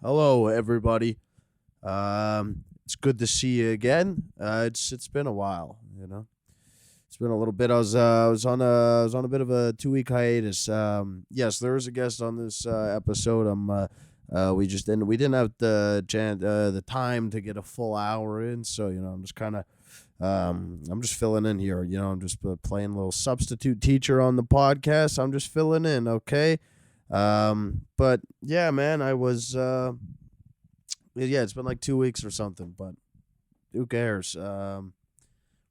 Hello, everybody. It's good to see you again. It's been a while, you know. It's been a little bit. I was on a bit of a 2 week hiatus. Yes, there was a guest on this episode. We didn't have the time to get a full hour in, so I'm just kind of I'm just filling in here. I'm just playing a little substitute teacher on the podcast. I'm just filling in, okay. But yeah, man, yeah, it's been like 2 weeks or something, but who cares?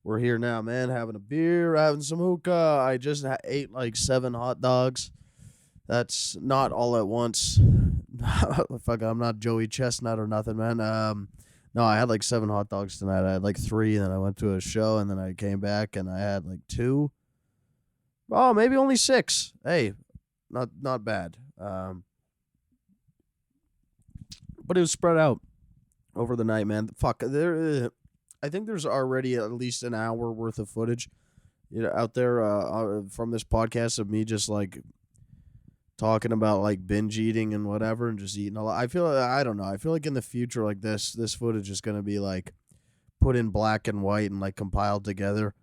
We're here now, man, having a beer, having some hookah. I just ate like 7 hot dogs. That's not all at once. Fuck, I'm not Joey Chestnut or nothing, man. No, I had like 7 hot dogs tonight. I had like three, and then I went to a show, and then I came back, and I had like two. Oh, maybe only six. Hey, not bad. But it was spread out over the night, man. Fuck, I think there's already at least an hour worth of footage, out there from this podcast of me just like talking about like binge eating and whatever, and just eating a lot. I don't know. I feel like in the future, like this footage is gonna be like put in black and white and like compiled together,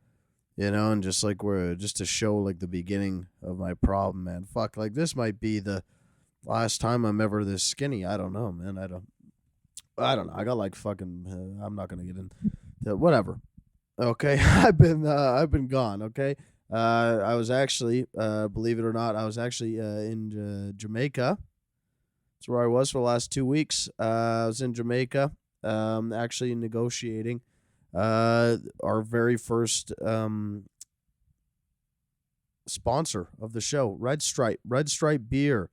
and just like we're just to show like the beginning of my problem, man. Fuck, like this might be the last time I'm ever this skinny. I don't know, man. I don't know. I got like fucking. I'm not gonna get into whatever. Okay, I've been gone. Okay, I was actually, believe it or not, I was actually in Jamaica. That's where I was for the last 2 weeks. I was in Jamaica, actually negotiating our very first sponsor of the show, Red Stripe beer.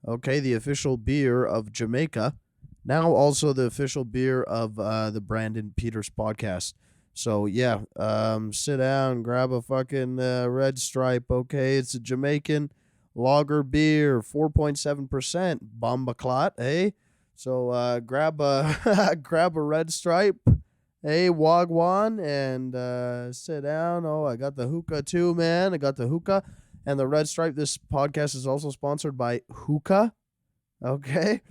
Okay, the official beer of Jamaica. Now also the official beer of the Brandon Peters podcast. So yeah, sit down, grab a fucking Red Stripe. Okay, it's a Jamaican lager beer, 4.7%, bloodclot. Hey, so grab a grab a Red Stripe. Hey, Wagwan, and sit down. Oh, I got the hookah too, man. I got the hookah and the Red Stripe. This podcast is also sponsored by Hookah. Okay.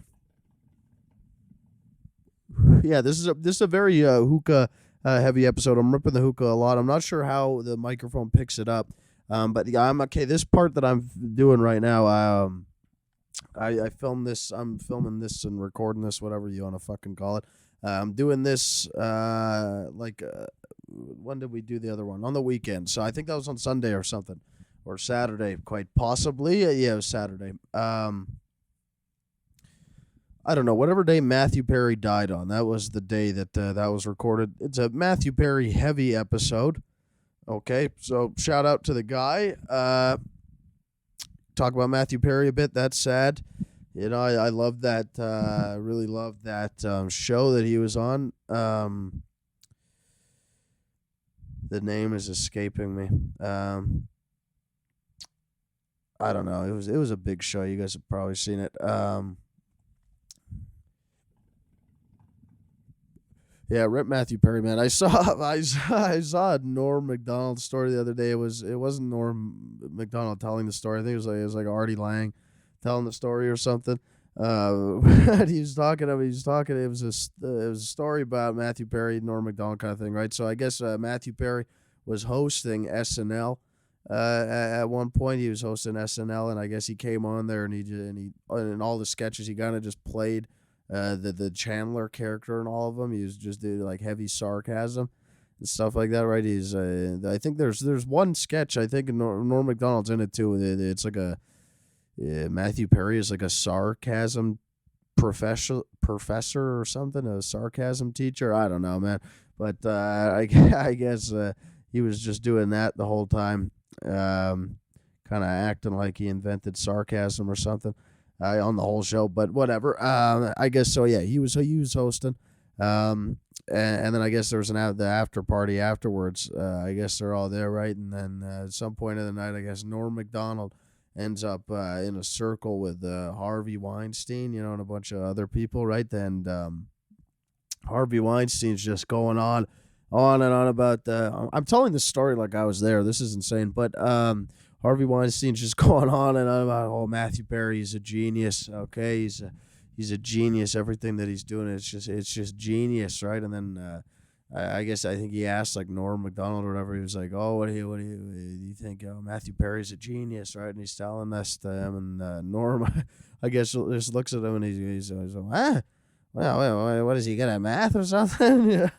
Yeah, this is a very hookah heavy episode. I'm ripping the hookah a lot. I'm not sure how the microphone picks it up, but yeah, I'm okay. This part that I'm doing right now, I filmed this. I'm filming this and recording this, whatever you want to fucking call it. I'm doing this when did we do the other one? On the weekend. So I think that was on Sunday or something, or Saturday, quite possibly. Yeah, it was Saturday. I don't know, whatever day Matthew Perry died on, that was the day that that was recorded. It's a Matthew Perry heavy episode. Okay, so shout out to the guy. Talk about Matthew Perry a bit. That's sad. I love that. I really love that show that he was on. The name is escaping me. I don't know. It was a big show. You guys have probably seen it. Yeah, rip Matthew Perry, man. I saw a Norm Macdonald story the other day. It wasn't Norm Macdonald telling the story. I think it was like Artie Lang telling the story or something. He was talking. It was a story about Matthew Perry, Norm Macdonald kind of thing, right? So I guess Matthew Perry was hosting SNL. At one point, he was hosting SNL, and I guess he came on there, and he in all the sketches he kind of just played the Chandler character in all of them. He was just doing like heavy sarcasm and stuff like that, right? I think there's one sketch, I think Norm Macdonald's in it too. It's like Matthew Perry is like a sarcasm professor or something, a sarcasm teacher. I don't know, man, but I guess he was just doing that the whole time, kind of acting like he invented sarcasm or something on the whole show, but whatever. I guess so. Yeah, he was hosting, and then I guess there was the after party afterwards. I guess they're all there, right? And then at some point of the night, I guess Norm Macdonald ends up in a circle with Harvey Weinstein, and a bunch of other people, right? And Harvey Weinstein's just going on and on about I'm telling this story like I was there. This is insane, but Harvey Weinstein's just going on and on about Matthew Perry is a genius. Okay, he's a genius. Everything that he's doing, it's just genius, right? And then I think he asked like Norm Macdonald or whatever. He was like, "Oh, what do you think? Matthew Perry's a genius, right?" And he's telling this to him, and Norm, I guess, just looks at him and he's ah, well, what is he good at math or something? Yeah.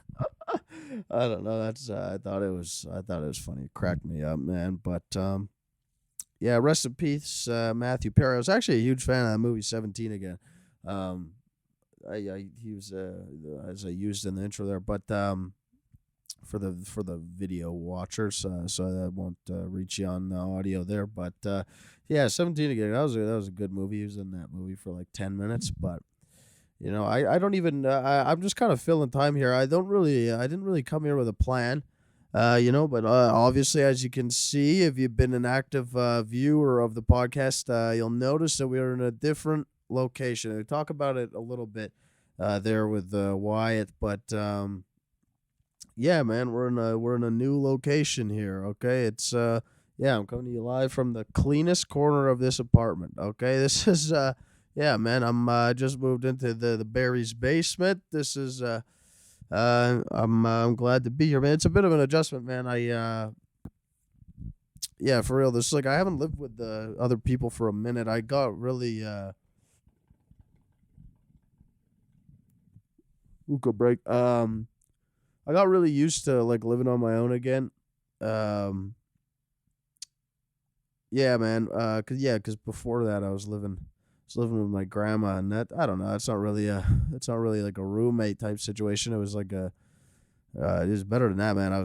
I don't know. That's I thought it was funny. It cracked me up, man. But yeah, rest in peace, Matthew Perry. I was actually a huge fan of that movie 17 again. Um, he was as I used in the intro there, but for the video watchers, so that won't reach you on the audio there. But yeah, 17 again. That was a good movie. He was in that movie for like 10 minutes, but I don't even I'm just kind of filling time here. I didn't really come here with a plan. But obviously, as you can see, if you've been an active viewer of the podcast, you'll notice that we are in a different location. We talk about it a little bit there with Wyatt, but yeah, man, we're in a new location here. Okay, it's yeah, I'm coming to you live from the cleanest corner of this apartment. Okay, this is yeah, man, I'm just moved into the Barry's basement. This is I'm glad to be here, man. It's a bit of an adjustment, man. Yeah, for real. This is like I haven't lived with the other people for a minute. I got really hookah break. I got really used to like living on my own again. Um, yeah, man. Cause before that I was living with my grandma, and that I don't know. It's not really like a roommate type situation. It was like it was better than that, man. I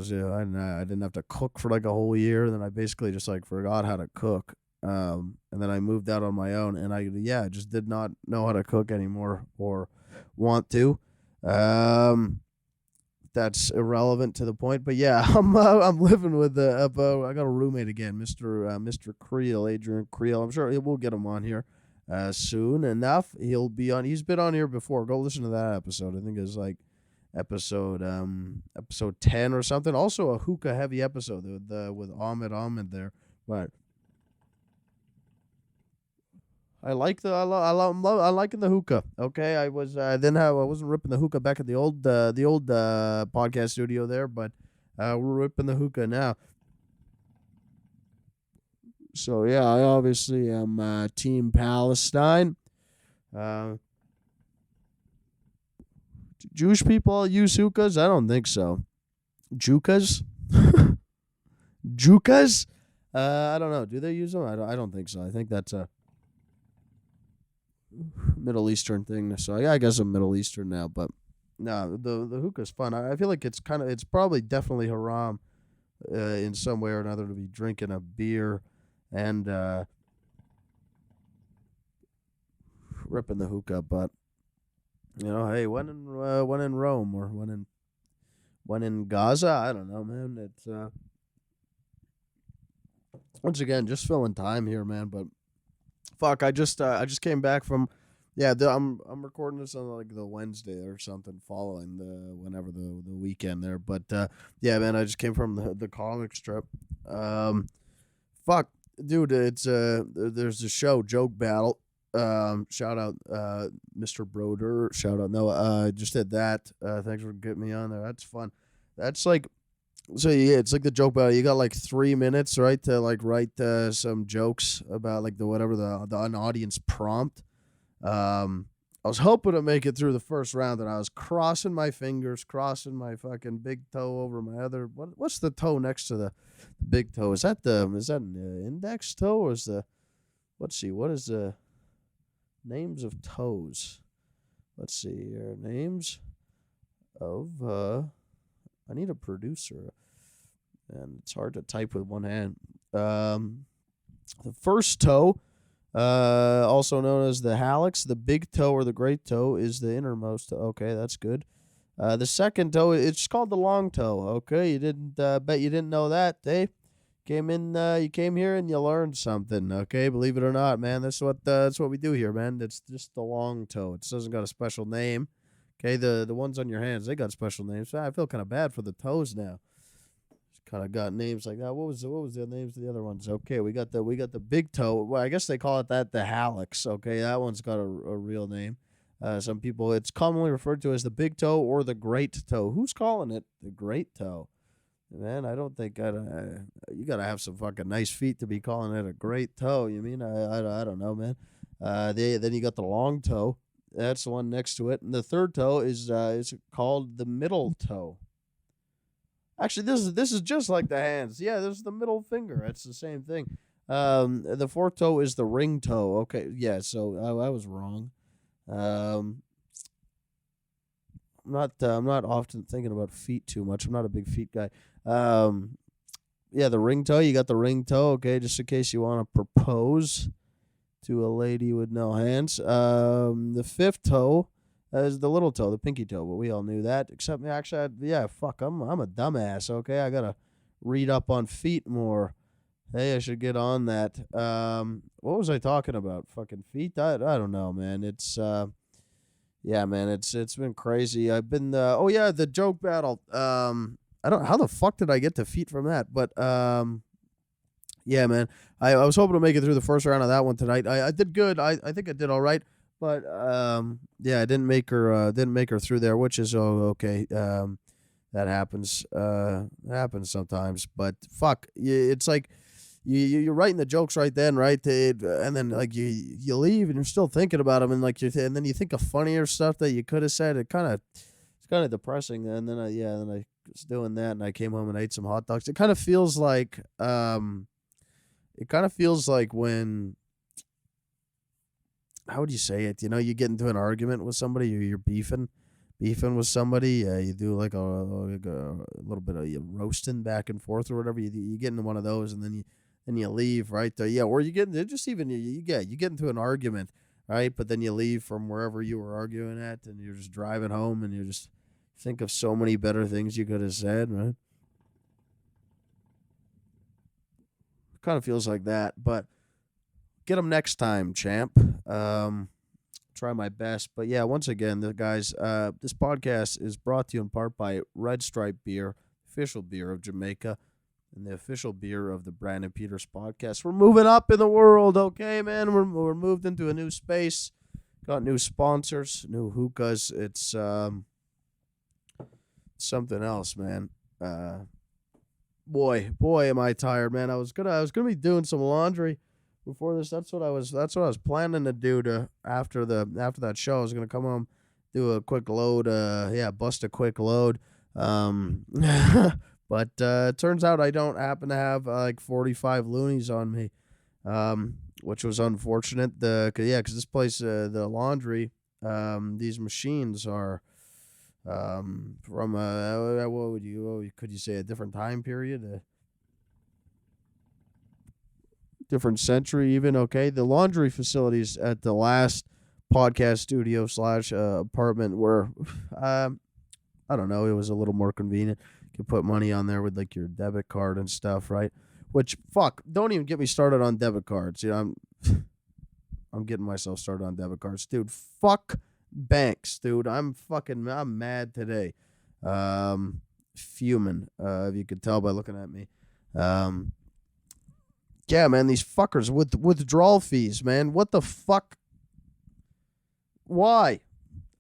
didn't have to cook for like a whole year, and then I basically just like forgot how to cook. And then I moved out on my own, and I just did not know how to cook anymore or want to. Um, that's irrelevant to the point, but yeah, I'm living with I got a roommate again, Mr. Creel, Adrian Creel. I'm sure we'll get him on here soon enough. He's been on here before. Go listen to that episode. I think it's like episode 10 or something. Also a hookah heavy episode with Ahmed there. But I'm liking the hookah. Okay, I wasn't ripping the hookah back at the old podcast studio there, but we're ripping the hookah now. So yeah, I obviously am Team Palestine. Uh, Jewish people use hookahs? I don't think so. Jukas? Jukas? I don't know. Do they use them? I don't think so. I think that's a Middle Eastern thing. So I guess I'm Middle Eastern now, but no, the hookah's fun. I feel like it's probably definitely haram in some way or another to be drinking a beer and ripping the hookah, but hey, when in Rome or when in Gaza, I don't know, man. It's once again just filling time here, man. But fuck, I just came back from I'm recording this on like the Wednesday or something following the weekend there. But yeah, man, I just came from the comic strip. Fuck, dude, it's there's a show, Joke Battle. Shout out Mr. Broder. Shout out Noah. Just did that. Thanks for getting me on there. That's fun. That's like so yeah, it's like the joke battle. You got like 3 minutes, right, to like write some jokes about like an audience prompt. I was hoping to make it through the first round, and I was crossing my fingers, crossing my fucking big toe over my other. What's the toe next to the big toe? Is that an index toe or is the? Let's see. What is the names of toes? Let's see here. Names of. I need a producer, and it's hard to type with one hand. The first toe. Also known as the hallux, the big toe or the great toe is the innermost toe. Okay, that's good. The second toe, it's called the long toe. Okay, you didn't bet you didn't know that, eh? You came here and you learned something. Okay, believe it or not, man, that's what we do here, man. It's just the long toe. It doesn't got a special name. Okay, the ones on your hands, they got special names. I feel kind of bad for the toes now. Kind of got names like that. What was the names of the other ones? Okay, we got the big toe. Well, I guess they call it that, the hallux. Okay, that one's got a real name. Some people, it's commonly referred to as the big toe or the great toe. Who's calling it the great toe? Man, I don't think you gotta have some fucking nice feet to be calling it a great toe. You mean I don't know, man. Then you got the long toe. That's the one next to it, and the third toe is called the middle toe. Actually, this is just like the hands. Yeah, this is the middle finger. That's the same thing. The fourth toe is the ring toe. Okay, yeah. So I was wrong. Um, I'm not often thinking about feet too much. I'm not a big feet guy. Yeah, the ring toe. You got the ring toe. Okay, just in case you want to propose to a lady with no hands. The fifth toe is the little toe, the pinky toe. But we all knew that. Except me, actually, fuck. I'm a dumbass. Okay, I gotta read up on feet more. Hey, I should get on that. What was I talking about? Fucking feet? I don't know, man. It's yeah, man. It's been crazy. I've been the joke battle. I don't. How the fuck did I get to feet from that? But yeah, man. I was hoping to make it through the first round of that one tonight. I did good. I think I did all right. But yeah, I didn't make her through there, which is okay. That happens. Happens sometimes. But fuck, it's like you're writing the jokes right then, right? And then like you leave and you're still thinking about them, and like and then you think of funnier stuff that you could have said. It's kind of depressing. And then I was doing that, and I came home and ate some hot dogs. It kind of feels like when, how would you say it? You know, you get into an argument with somebody, you're beefing with somebody. You do like a little bit of roasting back and forth or whatever. You get into one of those, and then you leave, right? Or you get you get into an argument, right? But then you leave from wherever you were arguing at, and you're just driving home, and you just think of so many better things you could have said, right? Kind of feels like that, but get them next time, champ. Try my best. But yeah, once again, the guys, this podcast is brought to you in part by Red Stripe Beer, official beer of Jamaica, and the official beer of the Brandon Peters podcast. We're moving up in the world, okay, man? We're moved into a new space, got new sponsors, new hookahs. It's something else, man. Boy, am I tired, man. I was gonna be doing some laundry before this. That's what I was planning to do after that show. I was gonna come home, do a quick load, bust a quick load. But it turns out I don't happen to have like 45 loonies on me, which was unfortunate. Because this place, the laundry, these machines are from what could you say, a different time period, a different century even. Okay, the laundry facilities at the last podcast studio / apartment were I don't know, it was a little more convenient. You could put money on there with like your debit card and stuff, right? Which, fuck, don't even get me started on debit cards. You know, I'm getting myself started on debit cards, dude. Fuck banks, dude. I'm mad today. Fuming, if you could tell by looking at me. Yeah, man, these fuckers with withdrawal fees, man. What the fuck? Why?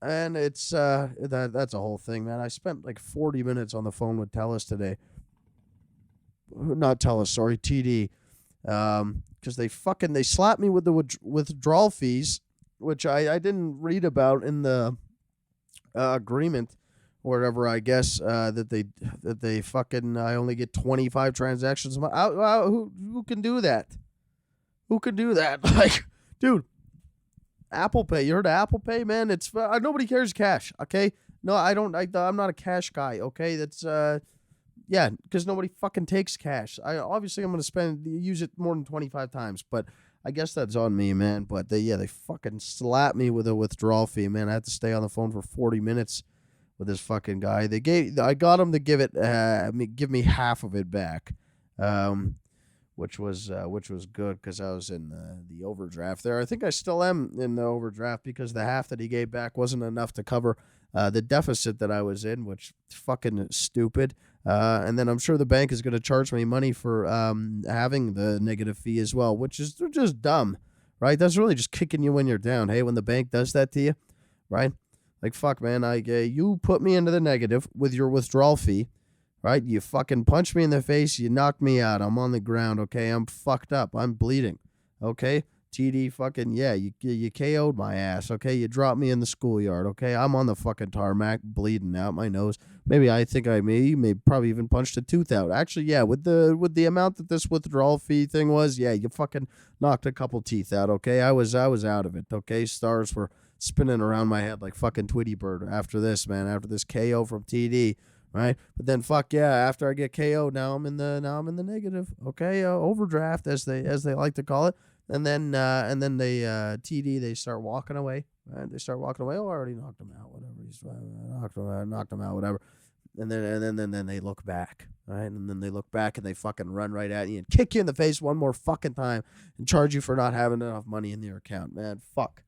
And it's that's a whole thing, man. I spent like 40 minutes on the phone with TELUS today. Not TELUS, sorry, TD. Because they slapped me with the withdrawal fees, which I didn't read about in the agreement or whatever. I guess that they fucking, I only get 25 transactions. Who can do that? Who can do that? Like, dude, Apple Pay. You heard of Apple Pay, man? It's nobody carries cash. Okay, no, I don't. I'm not a cash guy. Okay, that's yeah, because nobody fucking takes cash. I'm going to use it more than 25 times, but I guess that's on me, man. But they fucking slapped me with a withdrawal fee, man. I had to stay on the phone for 40 minutes with this fucking guy. I got him to give me half of it back, which was good because I was in the overdraft there. I think I still am in the overdraft because the half that he gave back wasn't enough to cover the deficit that I was in, which fucking stupid. And then I'm sure the bank is going to charge me money for having the negative fee as well, which is just dumb, right? That's really just kicking you when you're down. Hey, when the bank does that to you, right? Like, fuck, man, you put me into the negative with your withdrawal fee, right? You fucking punch me in the face, you knock me out, I'm on the ground, okay? I'm fucked up, I'm bleeding, okay? TD, fucking, yeah, you KO'd my ass, okay? You dropped me in the schoolyard, okay? I'm on the fucking tarmac, bleeding out my nose. Maybe I think I may probably even punched a tooth out. Actually, yeah, with the amount that this withdrawal fee thing was, yeah, you fucking knocked a couple teeth out, okay? I was out of it, okay? Stars were spinning around my head like fucking Tweety Bird after this, man, after this KO from TD, right? But then fuck yeah, after I get KO, now I'm in the negative, okay? Overdraft as they like to call it. And then they TD, they start walking away. Right? They start walking away. Oh, I already knocked him out. Whatever. He's knocked him out. Whatever. And then they look back. Right? And then they look back and they fucking run right at you and kick you in the face one more fucking time and charge you for not having enough money in your account. Man, fuck.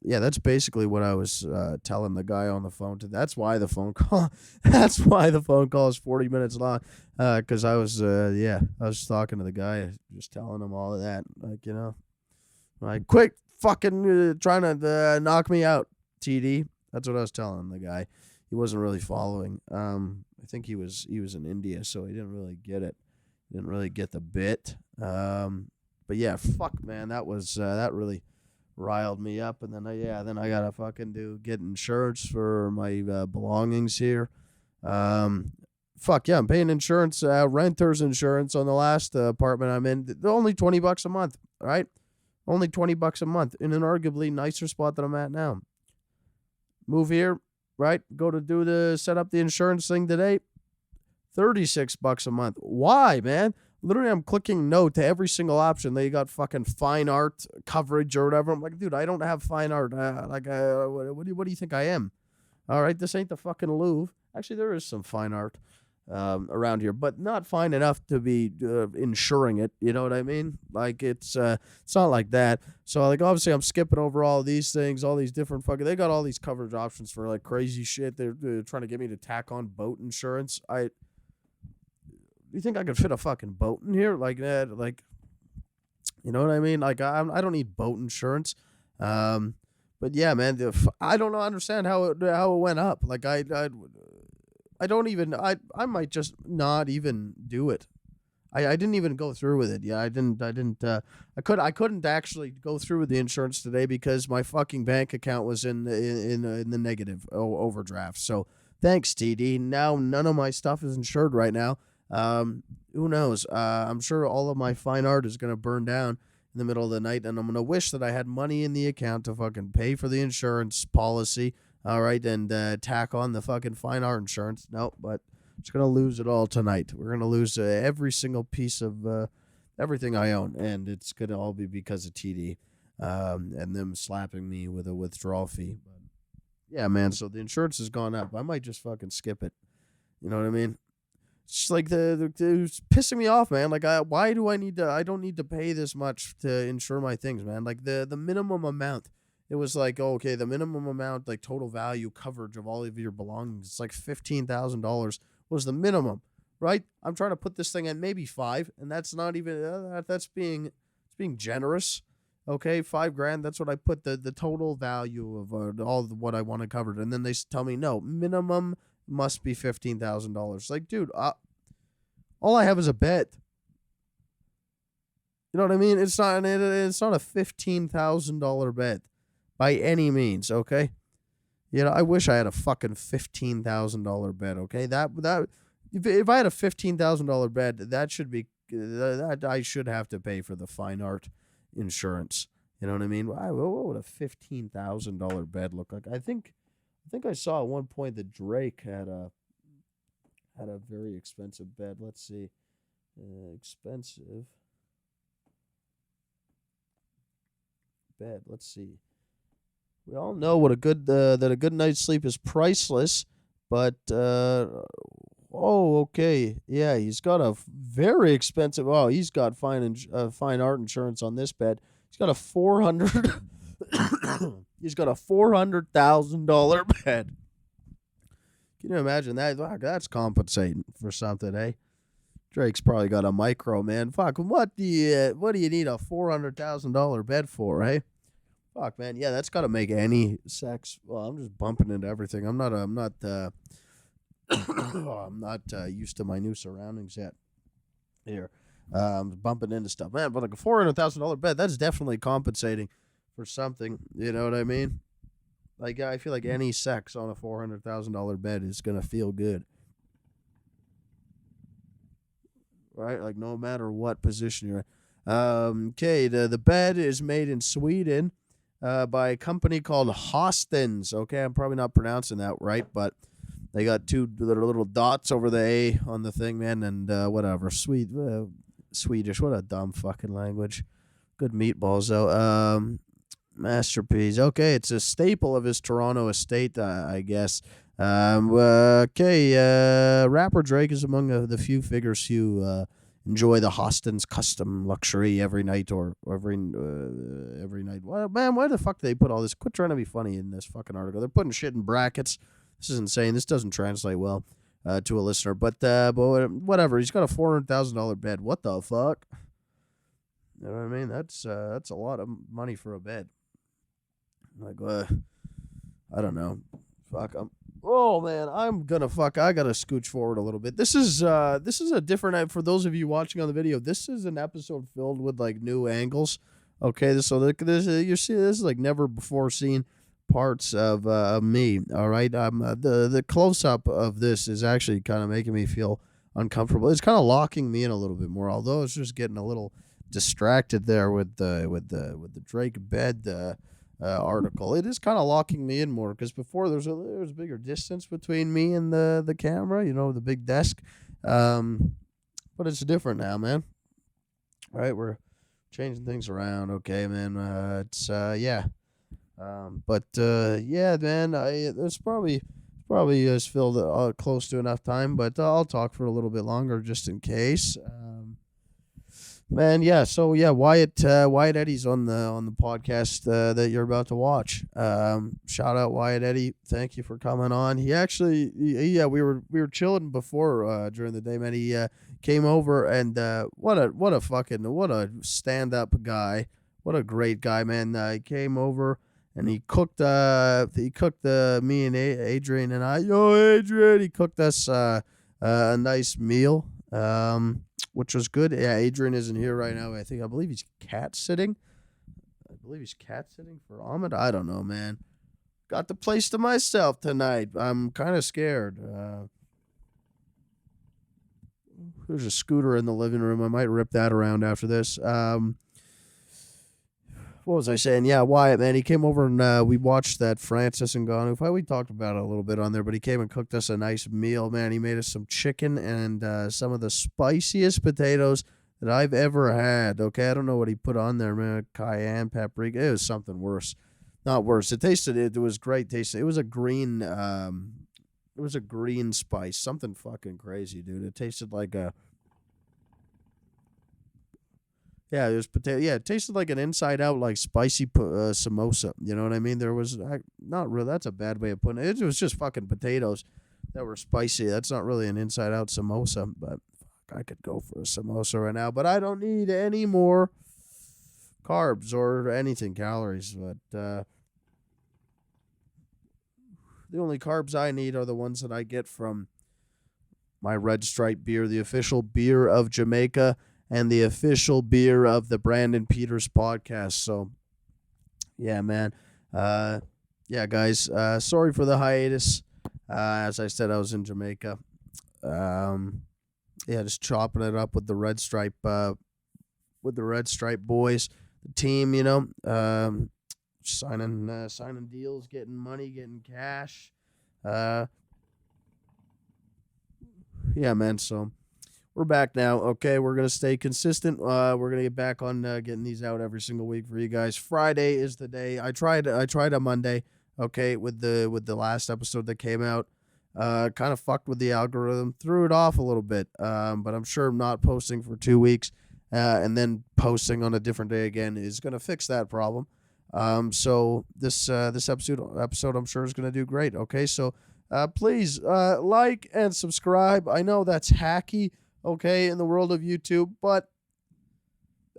Yeah, that's basically what I was telling the guy on the phone. That's why the phone call. That's why the phone call is 40 minutes long. Because I was talking to the guy, just telling him all of that. Like, you know, like, quick, fucking trying to knock me out, TD. That's what I was telling the guy. He wasn't really following. I think he was in India, so he didn't really get it. He didn't really get the bit. But yeah, fuck, man, that really riled me up. And then I gotta fucking get insurance for my belongings here. Fuck yeah, I'm paying insurance, renter's insurance on the last apartment I'm in. They're only $20 a month, right? Only $20 a month in an arguably nicer spot than I'm at now. Move here, right? Go to set up the insurance thing today. $36 a month. Why, man? Literally, I'm clicking no to every single option. They got fucking fine art coverage or whatever. I'm like, dude, I don't have fine art. What do you think I am? All right, this ain't the fucking Louvre. Actually, there is some fine art around here, but not fine enough to be insuring it. You know what I mean? Like, it's not like that. So, like, obviously, I'm skipping over all these things, all these different fucking. They got all these coverage options for like crazy shit. They're trying to get me to tack on boat insurance. You think I could fit a fucking boat in here like that? Like, you know what I mean? Like, I don't need boat insurance. But yeah, man, I don't understand how it went up. Like, I don't even. I might just not even do it. I didn't even go through with it. Yeah, I didn't. I couldn't actually go through with the insurance today because my fucking bank account was in the negative overdraft. So thanks, TD. Now none of my stuff is insured right now. Who knows? I'm sure all of my fine art is going to burn down in the middle of the night, and I'm going to wish that I had money in the account to fucking pay for the insurance policy, all right, and tack on the fucking fine art insurance. No, but I'm just going to lose it all tonight. We're going to lose every single piece of everything I own, and it's going to all be because of TD and them slapping me with a withdrawal fee. But yeah, man, so the insurance has gone up. I might just fucking skip it. You know what I mean? It's just like it's pissing me off, man. Like, why do I need to? I don't need to pay this much to insure my things, man. Like the minimum amount, it was like, oh, okay, the minimum amount, like total value coverage of all of your belongings, it's like $15,000 was the minimum, right? I'm trying to put this thing at maybe $5,000, and that's not even that's being generous. Okay, $5,000. That's what I put the total value of all of what I want to cover, and then they tell me no minimum must be $15,000. Like, dude, all I have is a bed. You know what I mean? It's not a $15,000 bed by any means. Okay, you know, I wish I had a fucking $15,000 bed. Okay, that if I had a $15,000 bed, that should be that I should have to pay for the fine art insurance. You know what I mean? What would a $15,000 bed look like? I think I saw at one point that Drake had a very expensive bed. Let's see, expensive bed. Let's see. We all know what that a good night's sleep is priceless, but okay, yeah, he's got a very expensive. Oh, he's got fine art insurance on this bed. He's got a $400. He's got a $400,000 bed. Can you imagine that? Fuck, that's compensating for something, eh? Drake's probably got a micro, man. Fuck, what do you need a $400,000 bed for, eh? Fuck, man. Yeah, that's got to make any sex. Well, I'm just bumping into everything. I'm not used to my new surroundings yet. Here, bumping into stuff, man. But like a $400,000 bed, that's definitely compensating for something. You know what I mean? Like I feel like any sex on a $400,000 bed is gonna feel good, right? Like no matter what position you're in. Okay, the bed is made in Sweden, by a company called Hostens. Okay, I'm probably not pronouncing that right, but they got two little dots over the A on the thing, man, and whatever. Swedish. What a dumb fucking language. Good meatballs though. Masterpiece. Okay, it's a staple of his Toronto estate, I guess. Okay, rapper Drake is among the few figures who enjoy the Hostens custom luxury every night or every night. Well, man, why the fuck do they put all this? Quit trying to be funny in this fucking article. They're putting shit in brackets. This is insane. This doesn't translate well to a listener. But whatever. He's got a $400,000 bed. What the fuck? You know what I mean? That's a lot of money for a bed. Like, I don't know. Fuck. Oh man, I gotta scooch forward a little bit. This is a different, for those of you watching on the video. This is an episode filled with like new angles. Okay, so this is like never before seen parts of me. All right, the close up of this is actually kind of making me feel uncomfortable. It's kind of locking me in a little bit more. Although it's just getting a little distracted there with the Drake bed article. It is kind of locking me in more because before there's a bigger distance between me and the camera, the big desk. But it's different now, man. All right, we're changing things around. Okay, man. It's yeah. Yeah, man. There's probably has filled close to enough time, but I'll talk for a little bit longer just in case. Man, yeah. So yeah, Wyatt Eddy's on the podcast that you're about to watch. Shout out Wyatt Eddy. Thank you for coming on. He actually, we were chilling before during the day, man. He came over and what a stand up guy. What a great guy, man. He came over and he cooked me and Adrian and I. Yo, Adrian, he cooked us a nice meal. Which was good. Yeah, Adrian isn't here right now. I believe he's cat sitting. For Ahmed. I don't know, man. Got the place to myself tonight. I'm kind of scared. There's a scooter in the living room. I might rip that around after this. What was I saying? Yeah, Wyatt, man, he came over and we watched that Francis Ngannou. We talked about it a little bit on there, but he came and cooked us a nice meal, man. He made us some chicken and some of the spiciest potatoes that I've ever had. Okay, I don't know what he put on there, man. Cayenne, paprika. It was something worse. Not worse. It was great tasting. It was a green spice. Something fucking crazy, dude. It tasted like a Yeah, there's potato. Yeah, it tasted like an inside out, like spicy samosa. You know what I mean? There was not really. That's a bad way of putting it. It was just fucking potatoes that were spicy. That's not really an inside out samosa, but fuck, I could go for a samosa right now. But I don't need any more carbs or anything, calories. But the only carbs I need are the ones that I get from my Red Stripe beer, the official beer of Jamaica, and the official beer of the Brandon Peters podcast. So, yeah, man. Yeah, guys. Sorry for the hiatus. As I said, I was in Jamaica. Yeah, just chopping it up with the Red Stripe, boys, the team. Signing deals, getting money, getting cash. Yeah, man. So we're back now. Okay, we're gonna stay consistent. We're gonna get back on getting these out every single week for you guys. Friday is the day. I tried a Monday. Okay, with the last episode that came out. Kind of fucked with the algorithm, threw it off a little bit. But I'm sure not posting for 2 weeks, and then posting on a different day again is gonna fix that problem. So this episode I'm sure is gonna do great. Okay, so please like and subscribe. I know that's hacky, okay, in the world of YouTube, but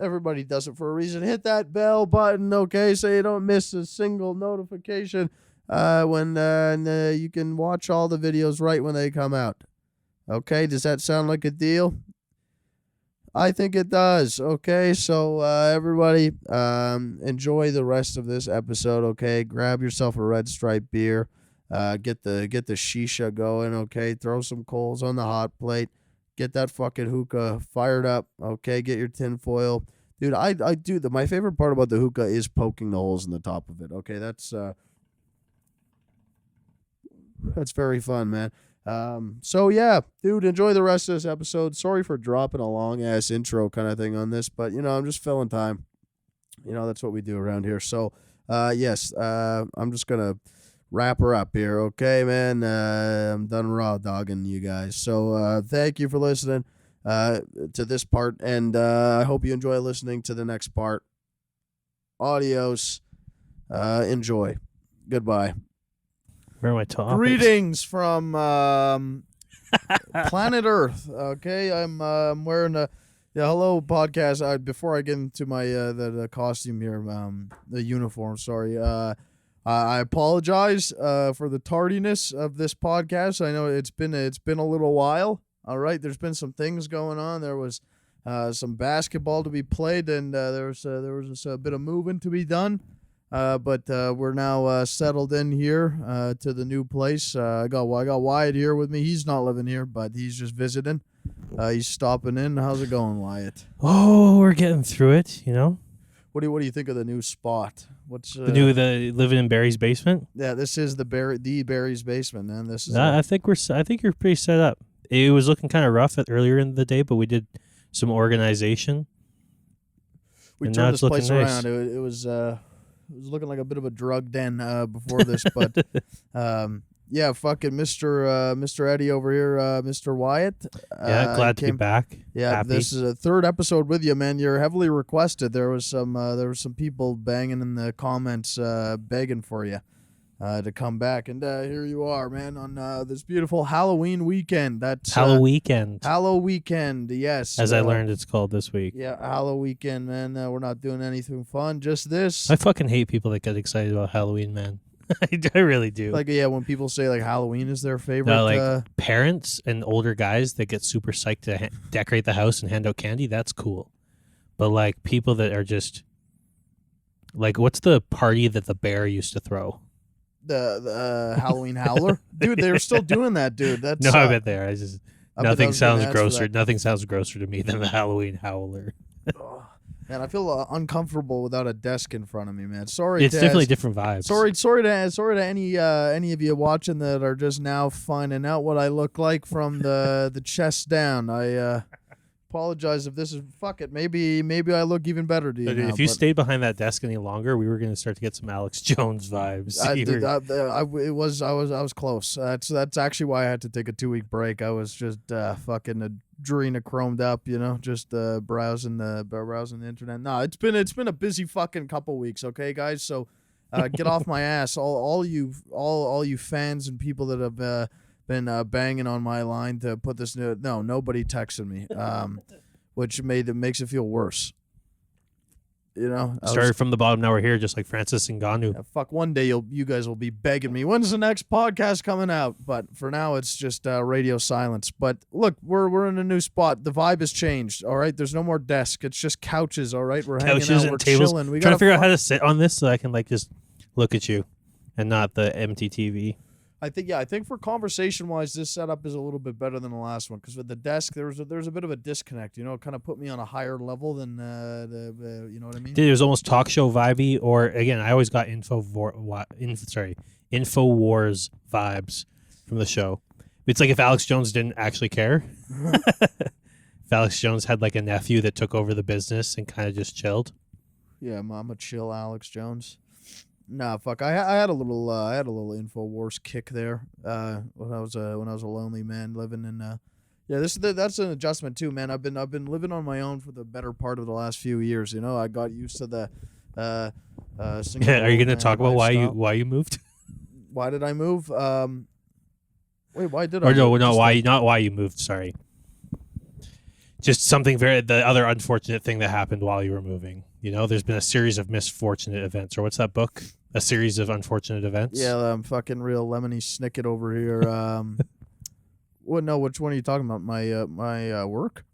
Everybody does it for a reason. Hit that bell button, okay, so you don't miss a single notification when you can watch all the videos right when they come out. Okay, does that sound like a deal? I think it does. Okay, so everybody, enjoy the rest of this episode. Okay, grab yourself a Red Stripe beer. Get the shisha going. Okay, throw some coals on the hot plate. Get that fucking hookah fired up. Okay, get your tinfoil, dude. I do my favorite part about the hookah is poking the holes in the top of it. Okay, that's very fun, man. So yeah, dude, enjoy the rest of this episode. Sorry for dropping a long ass intro kind of thing on this, but I'm just filling time. That's what we do around here. So, yes, I'm just gonna wrap her up here. Okay, man. I'm done raw dogging you guys. So, thank you for listening, to this part, and, I hope you enjoy listening to the next part. Adios. Enjoy. Goodbye. Where are my topics? Greetings from planet Earth. Okay, I'm wearing the hello podcast. Before I get into my the costume here, the uniform. Sorry. I apologize for the tardiness of this podcast. I know it's been a little while. All right, there's been some things going on. There was some basketball to be played, and there was a bit of moving to be done. But we're now settled in here to the new place. I got Wyatt here with me. He's not living here, but he's just visiting. He's stopping in. How's it going, Wyatt? Oh, we're getting through it. What do you think of the new spot? What's the living in Barry's basement? Yeah, this is the Barry's basement, man. This is. I think you're pretty set up. It was looking kind of rough earlier in the day, but we did some organization. We turned this place around. It was looking like a bit of a drug den before this, but yeah, fucking Mr. Eddy over here, Mr. Wyatt. Yeah, glad to be back. Yeah, happy. This is a third episode with you, man. You're heavily requested. There was some people banging in the comments, begging for you to come back, and here you are, man, on this beautiful Halloween weekend. That's Halloween, yes. As I learned, it's called this week. Yeah, Halloween, man. We're not doing anything fun, just this. I fucking hate people that get excited about Halloween, man. I really do. Like, yeah, when people say like Halloween is their favorite. No, like parents and older guys that get super psyched to decorate the house and hand out candy, that's cool. But like people that are just like, what's the party that the bear used to throw? The Halloween Howler, dude. They're still doing that, dude. That's no, I bet they are. Nothing sounds grosser. Nothing sounds grosser to me than the Halloween Howler. Man, I feel uncomfortable without a desk in front of me, man. Sorry, it's definitely different vibes. Sorry to any of you watching that are just now finding out what I look like from the chest down. I apologize if this is fuck it. Maybe I look even better to you. Now, if you stayed behind that desk any longer, we were going to start to get some Alex Jones vibes. I was close. That's actually why I had to take a 2-week break. I was just fucking adrenochromed up, just browsing the internet. No, it's been a busy fucking couple weeks. Okay, guys, so get off my ass, all you fans and people that have been banging on my line to put this nobody texted me, which makes it feel worse. Started from the bottom, now we're here, just like Francis Ngannou. Yeah, fuck, one day you guys will be begging me, when's the next podcast coming out? But for now, it's just radio silence. But look, we're in a new spot. The vibe has changed. All right, there's no more desk. It's just couches. All right, we're hanging out, we're tables. chilling. Trying to figure out how to sit on this so I can like just look at you and not the empty TV. I think for conversation-wise, this setup is a little bit better than the last one, because with the desk, there's a bit of a disconnect. It kind of put me on a higher level than you know what I mean? Dude, it was almost talk show vibey, or again, I always got InfoWars vibes from the show. It's like if Alex Jones didn't actually care. If Alex Jones had like a nephew that took over the business and kind of just chilled. Yeah, I'm a chill Alex Jones. Nah, fuck. I had a little InfoWars kick there. When I was a lonely man living in. That's an adjustment too, man. I've been living on my own for the better part of the last few years. I got used to the. Single Are you going to talk about why you moved? Why did I move? Wait, why did I? Or no, not why you moved. Sorry. just something the other unfortunate thing that happened while you were moving. You know, there's been a series of misfortunate events, or what's that book? A series of unfortunate events. Yeah, I'm fucking real lemony snicket over here. What? No, which one are you talking about? My work.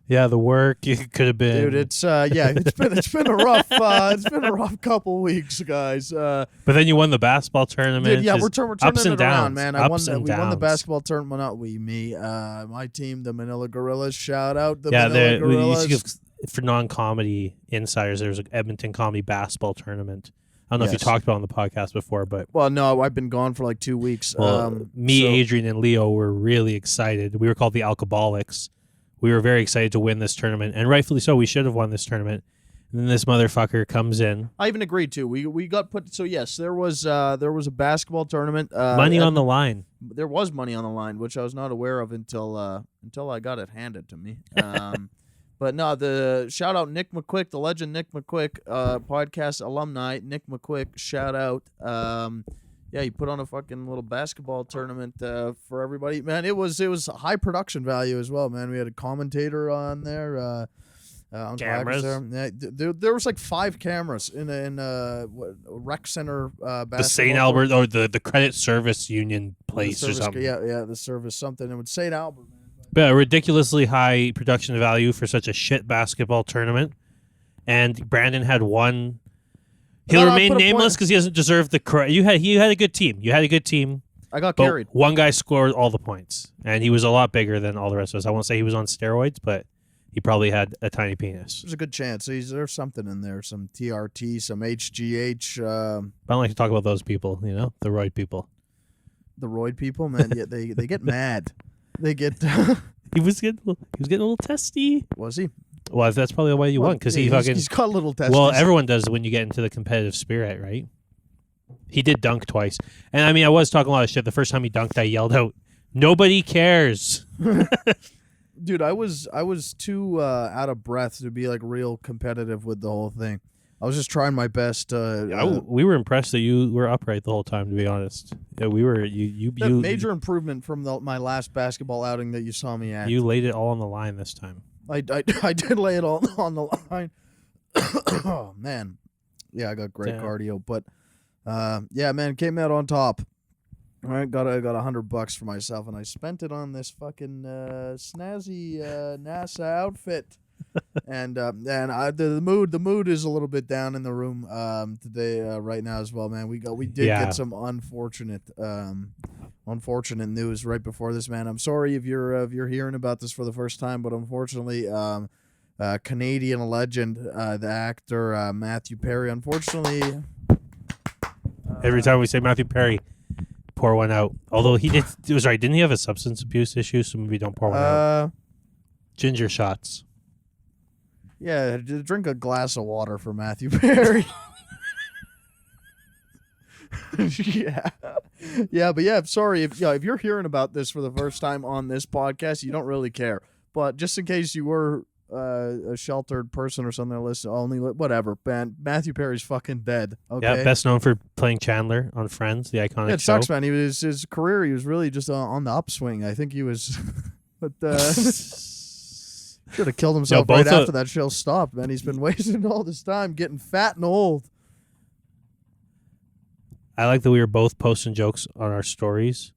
Yeah, the work. It could have been. Dude, it's it's been a rough couple weeks, guys. But then you won the basketball tournament. Dude, yeah, we're turning it around, man. We won the basketball tournament. Not me. My team, the Manila Gorillas. Shout out the Manila Gorillas. For non-comedy insiders, there was an Edmonton Comedy basketball tournament. I don't know if you talked about it on the podcast before, but no, I've been gone for like 2 weeks. Adrian, and Leo were really excited. We were called the Alcoholics. We were very excited to win this tournament, and rightfully so. We should have won this tournament. And then this motherfucker comes in. I even agreed to. We got put. So yes, there was a basketball tournament. Money on the line. There was money on the line, which I was not aware of until I got it handed to me. But no, the shout out Nick McQuick, the legend Nick McQuick, podcast alumni Nick McQuick. Shout out. Yeah, he put on a fucking little basketball tournament for everybody. Man, it was high production value as well, man. We had a commentator on there. On cameras. There was like 5 cameras in a rec center. The St. Albert or the Credit Service Union place or something. Yeah, the service something. It was St. Albert, man. But a ridiculously high production value for such a shit basketball tournament. And Brandon had one. He'll remain nameless because he doesn't deserve the credit. You had a good team. I got carried. One guy scored all the points, and he was a lot bigger than all the rest of us. I won't say he was on steroids, but he probably had a tiny penis. There's a good chance. There's something in there, some TRT, some HGH. I don't like to talk about those people, you know, the roid people. The roid people, man. Yeah, they get mad. They get. He was getting a little testy. Was he? Well, that's probably why you won, because he's got a little testy. Well, everyone does when you get into the competitive spirit, right? He did dunk twice, and I mean, I was talking a lot of shit. The first time he dunked, I yelled out, "Nobody cares." Dude, I was too out of breath to be like real competitive with the whole thing. I was just trying my best. We were impressed that you were upright the whole time. To be honest, yeah, we were. You major improvement from my last basketball outing that you saw me at. You laid it all on the line this time. I did lay it all on the line. Oh man, yeah, I got great cardio, but yeah, man, came out on top. All right, got $100 for myself, and I spent it on this fucking snazzy NASA outfit. And the mood is a little bit down in the room today right now as well, man. We did get some unfortunate news right before this, man. I'm sorry if you're hearing about this for the first time, but unfortunately, Canadian legend, the actor Matthew Perry, unfortunately. Every time we say Matthew Perry, pour one out. Although didn't he have a substance abuse issue? So maybe don't pour one out. Ginger shots. Yeah, drink a glass of water for Matthew Perry. Yeah, but yeah, I'm sorry if you're hearing about this for the first time on this podcast, you don't really care. But just in case you were a sheltered person or something, listen, whatever, man. Matthew Perry's fucking dead. Okay. Yeah, best known for playing Chandler on Friends, the iconic show. It sucks, man. His career, he was really just on the upswing. I think he was, but should have killed himself right after that show stopped, man. He's been wasting all this time getting fat and old. I like that we were both posting jokes on our stories.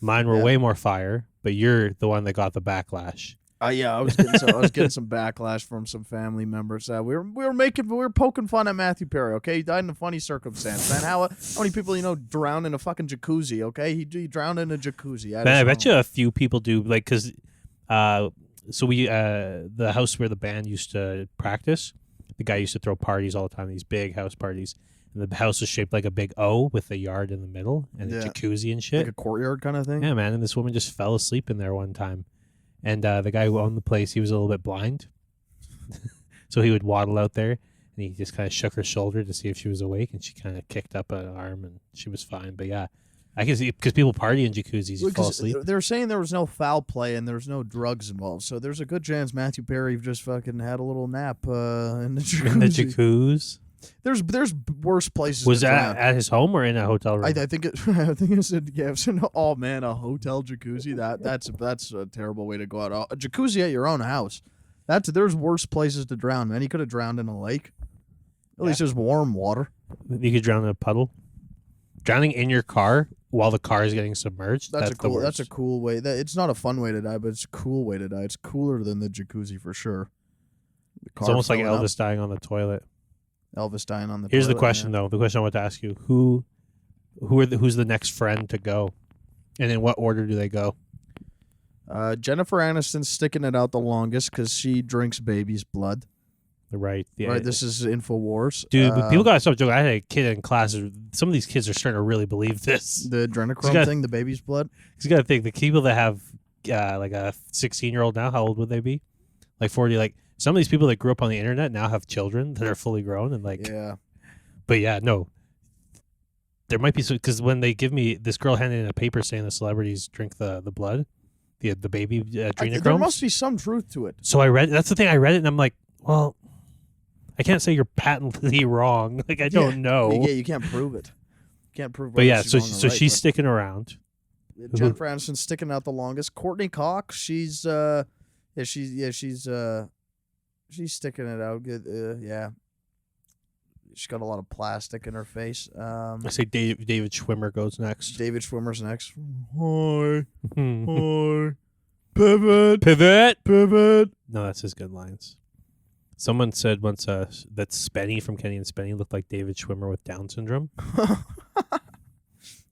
Mine were way more fire, but you're the one that got the backlash. Yeah, I was getting some backlash from some family members. We were poking fun at Matthew Perry. Okay, he died in a funny circumstance, man. How many people drown in a fucking jacuzzi? Okay, he drowned in a jacuzzi. Man, I bet you a few people do, like, because so we the house where the band used to practice, the guy used to throw parties all the time, these big house parties. And the house was shaped like a big O with a yard in the middle and a jacuzzi and shit. Like a courtyard kind of thing? Yeah, man. And this woman just fell asleep in there one time. And the guy who owned the place, he was a little bit blind. So he would waddle out there, and he just kind of shook her shoulder to see if she was awake, and she kind of kicked up an arm, and she was fine. But yeah, I can see, because people party in jacuzzis, you fall asleep. They were saying there was no foul play and there was no drugs involved. So there's a good chance Matthew Perry just fucking had a little nap in the jacuzzi. In the jacuzzi. There's worse places. Was to that drown. at his home or in a hotel room? I think it's oh man, a hotel jacuzzi. That's a terrible way to go out. A jacuzzi at your own house. There's worse places to drown, man. He could have drowned in a lake. At least there's warm water. You could drown in a puddle. Drowning in your car while the car is getting submerged. That's a cool way. It's not a fun way to die, but it's a cool way to die. It's cooler than the jacuzzi for sure. It's almost like Elvis dying on the toilet. Elvis dying on the Here's toilet. the question, though. The question I want to ask you: who's the next friend to go, and in what order do they go? Jennifer Aniston's sticking it out the longest because she drinks baby's blood. Right. Yeah. Right. This is InfoWars. Dude, people gotta stop joking. I had a kid in class. Some of these kids are starting to really believe this. The adrenochrome thing, the baby's blood. You gotta think the people that have like a 16-year-old now. How old would they be? Like 40. Like some of these people that grew up on the internet now have children that are fully grown and like. Yeah. But yeah, no. There might be some because when they give me this girl handed in a paper saying the celebrities drink the blood, the baby adrenochrome. There must be some truth to it. So I read. That's the thing. I read it and I'm like, well. I can't say you're patently wrong. Like I don't know. Yeah, you can't prove it. You can't prove. But yeah, so she's sticking around. Jennifer Aniston's sticking out the longest. Courtney Cox, she's sticking it out. Good. Yeah, she's got a lot of plastic in her face. I say David Schwimmer goes next. David Schwimmer's next. Hi, hi, pivot. No, that's his good lines. Someone said once that Spenny from Kenny and Spenny looked like David Schwimmer with Down syndrome.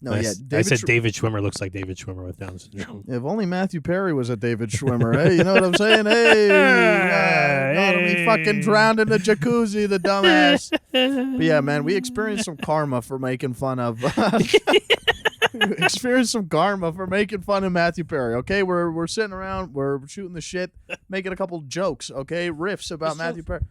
No, I said David Schwimmer looks like David Schwimmer with Down syndrome. If only Matthew Perry was a David Schwimmer, hey, you know what I'm saying? Hey, not me fucking drowned in the jacuzzi, the dumbass. But yeah, man, we experienced some karma for making fun of. Experienced some karma for making fun of Matthew Perry. Okay, we're sitting around, we're shooting the shit, making a couple jokes. Okay, riffs about Matthew Perry.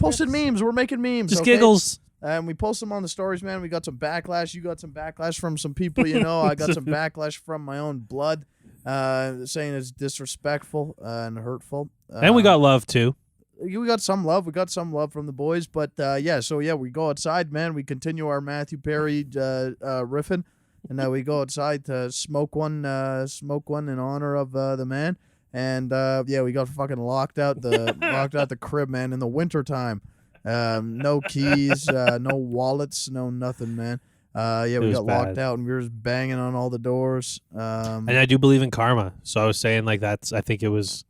Posted memes. We're making memes. Just giggles. And we post them on the stories, man. We got some backlash. You got some backlash from some people, you know. I got some backlash from my own blood, saying it's disrespectful and hurtful. And we got love too. We got some love. We got some love from the boys, but we go outside, man. We continue our Matthew Perry riffing. And now we go outside to smoke one in honor of the man. And we got fucking locked out the crib, man, in the wintertime. No keys, no wallets, no nothing, man. We got locked out and we were just banging on all the doors. And I do believe in karma. So I was saying like I think it was.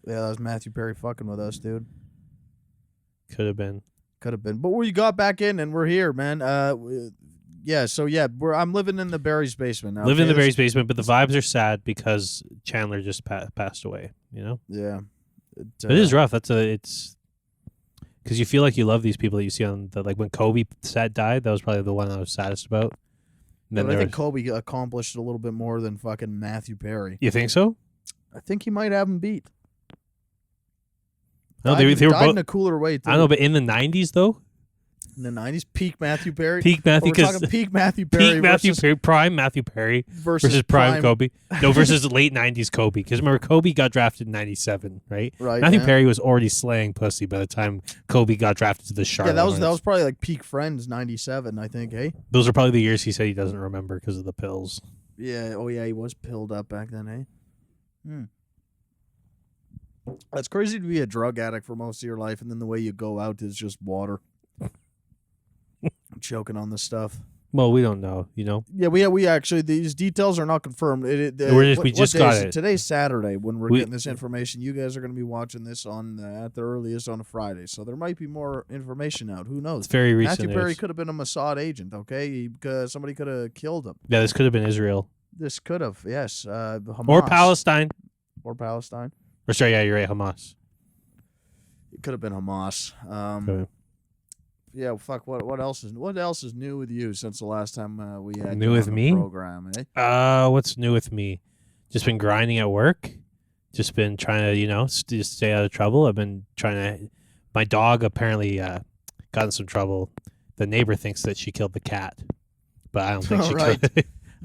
Yeah, that was Matthew Perry fucking with us, dude. Could have been. But we got back in and we're here, man. I'm living in the Barry's basement now. Living in the Barry's basement, but the vibes are sad because Chandler just passed away. You know. Yeah. It is rough. It's because you feel like you love these people that you see on the when Kobe died. That was probably the one I was saddest about. I think Kobe accomplished a little bit more than fucking Matthew Perry. You think so? I think he might have him beat. No, they were both in a cooler way. Too. I don't know, but in the 90s though. In the 90s, peak Matthew Perry. Peak Matthew, we're talking peak Matthew Perry. Prime Matthew Perry versus prime Kobe. No, versus late 90s Kobe. Because remember, Kobe got drafted in 97, right? Right. Matthew Perry was already slaying pussy by the time Kobe got drafted to the Charlotte. Yeah, that was probably like peak Friends 97, I think, hey? Those are probably the years he said he doesn't remember because of the pills. Yeah, he was pilled up back then, eh? It's crazy to be a drug addict for most of your life, and then the way you go out is just water. Choking on this stuff. Well, we don't know, you know. Yeah, we actually these details are not confirmed. We just got it. Today's Saturday when we're getting this information. You guys are going to be watching this on at the earliest on a Friday, so there might be more information out. Who knows? It's very recent. Matthew Perry could have been a Mossad agent. Okay, somebody could have killed him. Yeah, this could have been Israel. This could have, yes, Hamas or Palestine. Or sorry, yeah, you're right, Hamas. It could have been Hamas. Okay. Yeah, fuck. What else is new with you since the last time we had new with me program? Eh? What's new with me? Just been grinding at work. Just been trying to just stay out of trouble. I've been trying to. My dog apparently got in some trouble. The neighbor thinks that she killed the cat, but I don't think she killed.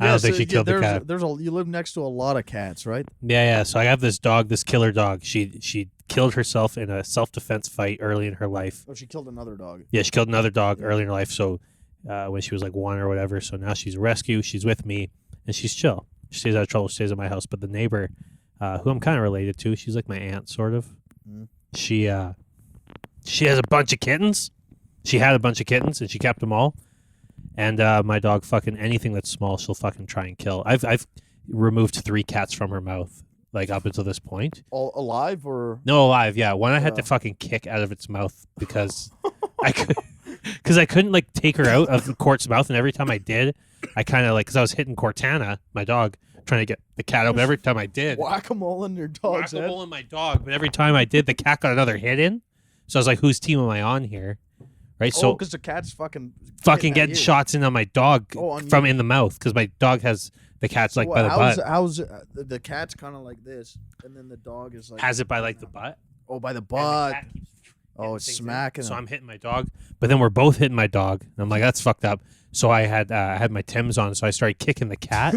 I don't think she killed the cat. You live next to a lot of cats, right? Yeah. So I have this dog, this killer dog. She killed herself in a self-defense fight early in her life. Oh, she killed another dog. Yeah, she killed another dog early in her life. So when she was like 1 or whatever. So now she's a rescue. She's with me, and she's chill. She stays out of trouble. She stays at my house. But the neighbor, who I'm kind of related to, she's like my aunt, sort of. Mm. She has a bunch of kittens. She had a bunch of kittens, and she kept them all. And my dog, fucking anything that's small, she'll fucking try and kill. I've removed 3 cats from her mouth, like up until this point. All alive or no, alive? Yeah, one I had to fucking kick out of its mouth because I couldn't like take her out of Court's mouth, and every time I did, I kind of like because I was hitting Cortana, my dog, trying to get the cat out. But every time I did, whack-a-mole in your dog's head. Whack-a-mole in my dog, but every time I did, the cat got another hit in. So I was like, "Whose team am I on here?" Right? So because the cat's fucking getting shots in on my dog from in the mouth because my dog has the cat's like by the butt. How's the cat's kind of like this, and then the dog is like has it by like the butt. Oh, by the butt. It's smacking. So I'm hitting my dog, but then we're both hitting my dog. And I'm like, that's fucked up. So I had my Timbs on, so I started kicking the cat,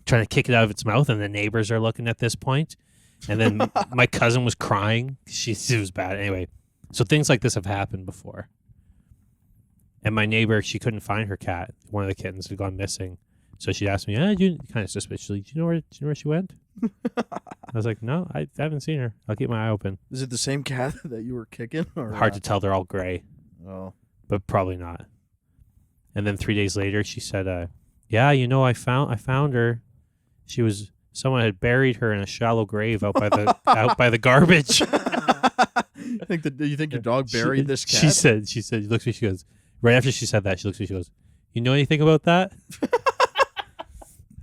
trying to kick it out of its mouth, and the neighbors are looking at this point. And then my cousin was crying. She was bad. Anyway, so things like this have happened before. And my neighbor, she couldn't find her cat. One of the kittens had gone missing. So she asked me, kind of suspiciously, do you know where she went? I was like, no, I haven't seen her. I'll keep my eye open. Is it the same cat that you were kicking? Or hard to tell. They're all gray. Oh. But probably not. And then 3 days later, she said, yeah, I found her. Someone had buried her in a shallow grave out by the garbage. Do you think your dog buried this cat? She said, she looks at me, she goes, right after she said that, she looks at me, she goes, you know anything about that?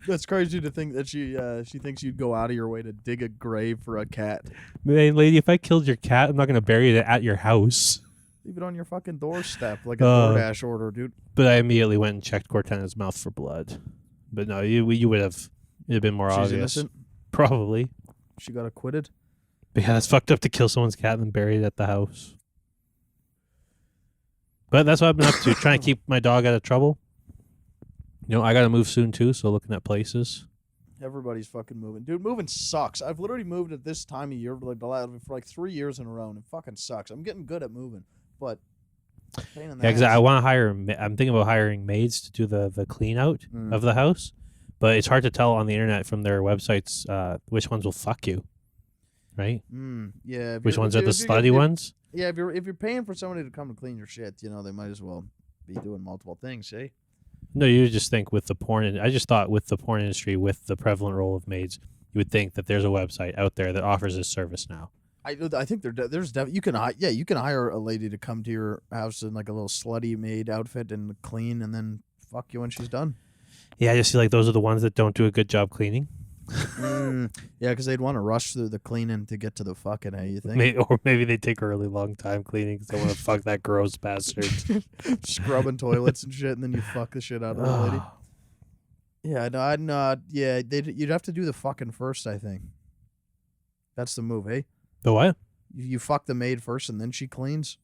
That's crazy to think that she thinks you'd go out of your way to dig a grave for a cat. Man, lady, if I killed your cat, I'm not going to bury it at your house. Leave it on your fucking doorstep like a DoorDash order, dude. But I immediately went and checked Cortana's mouth for blood. But no, you would have. It'd have been more obvious. She's innocent? Probably. She got acquitted? But yeah, that's fucked up to kill someone's cat and then bury it at the house. But that's what I've been up to, trying to keep my dog out of trouble. I got to move soon too, so looking at places. Everybody's fucking moving. Dude, moving sucks. I've literally moved at this time of year for 3 years in a row, and it fucking sucks. I'm getting good at moving, but pain in the because ass. I want to hire. I'm thinking about hiring maids to do the clean out of the house, but it's hard to tell on the internet from their websites which ones will fuck you, right? Yeah. Which ones are the slutty ones? Yeah, if you're paying for somebody to come and clean your shit, they might as well be doing multiple things, eh? No, you just think with the porn. I just thought with the porn industry, with the prevalent role of maids, you would think that there's a website out there that offers this service now. I think there's you can hire a lady to come to your house in like a little slutty maid outfit and clean and then fuck you when she's done. Yeah, I just feel like those are the ones that don't do a good job cleaning. Yeah, because they'd want to rush through the cleaning to get to the fucking. You think? Maybe they take a really long time cleaning because they want to fuck that gross bastard. Scrubbing toilets and shit, and then you fuck the shit out of the lady. Yeah, no, I'm not. Yeah, you'd have to do the fucking first. I think that's the move, eh? The what? You fuck the maid first, and then she cleans.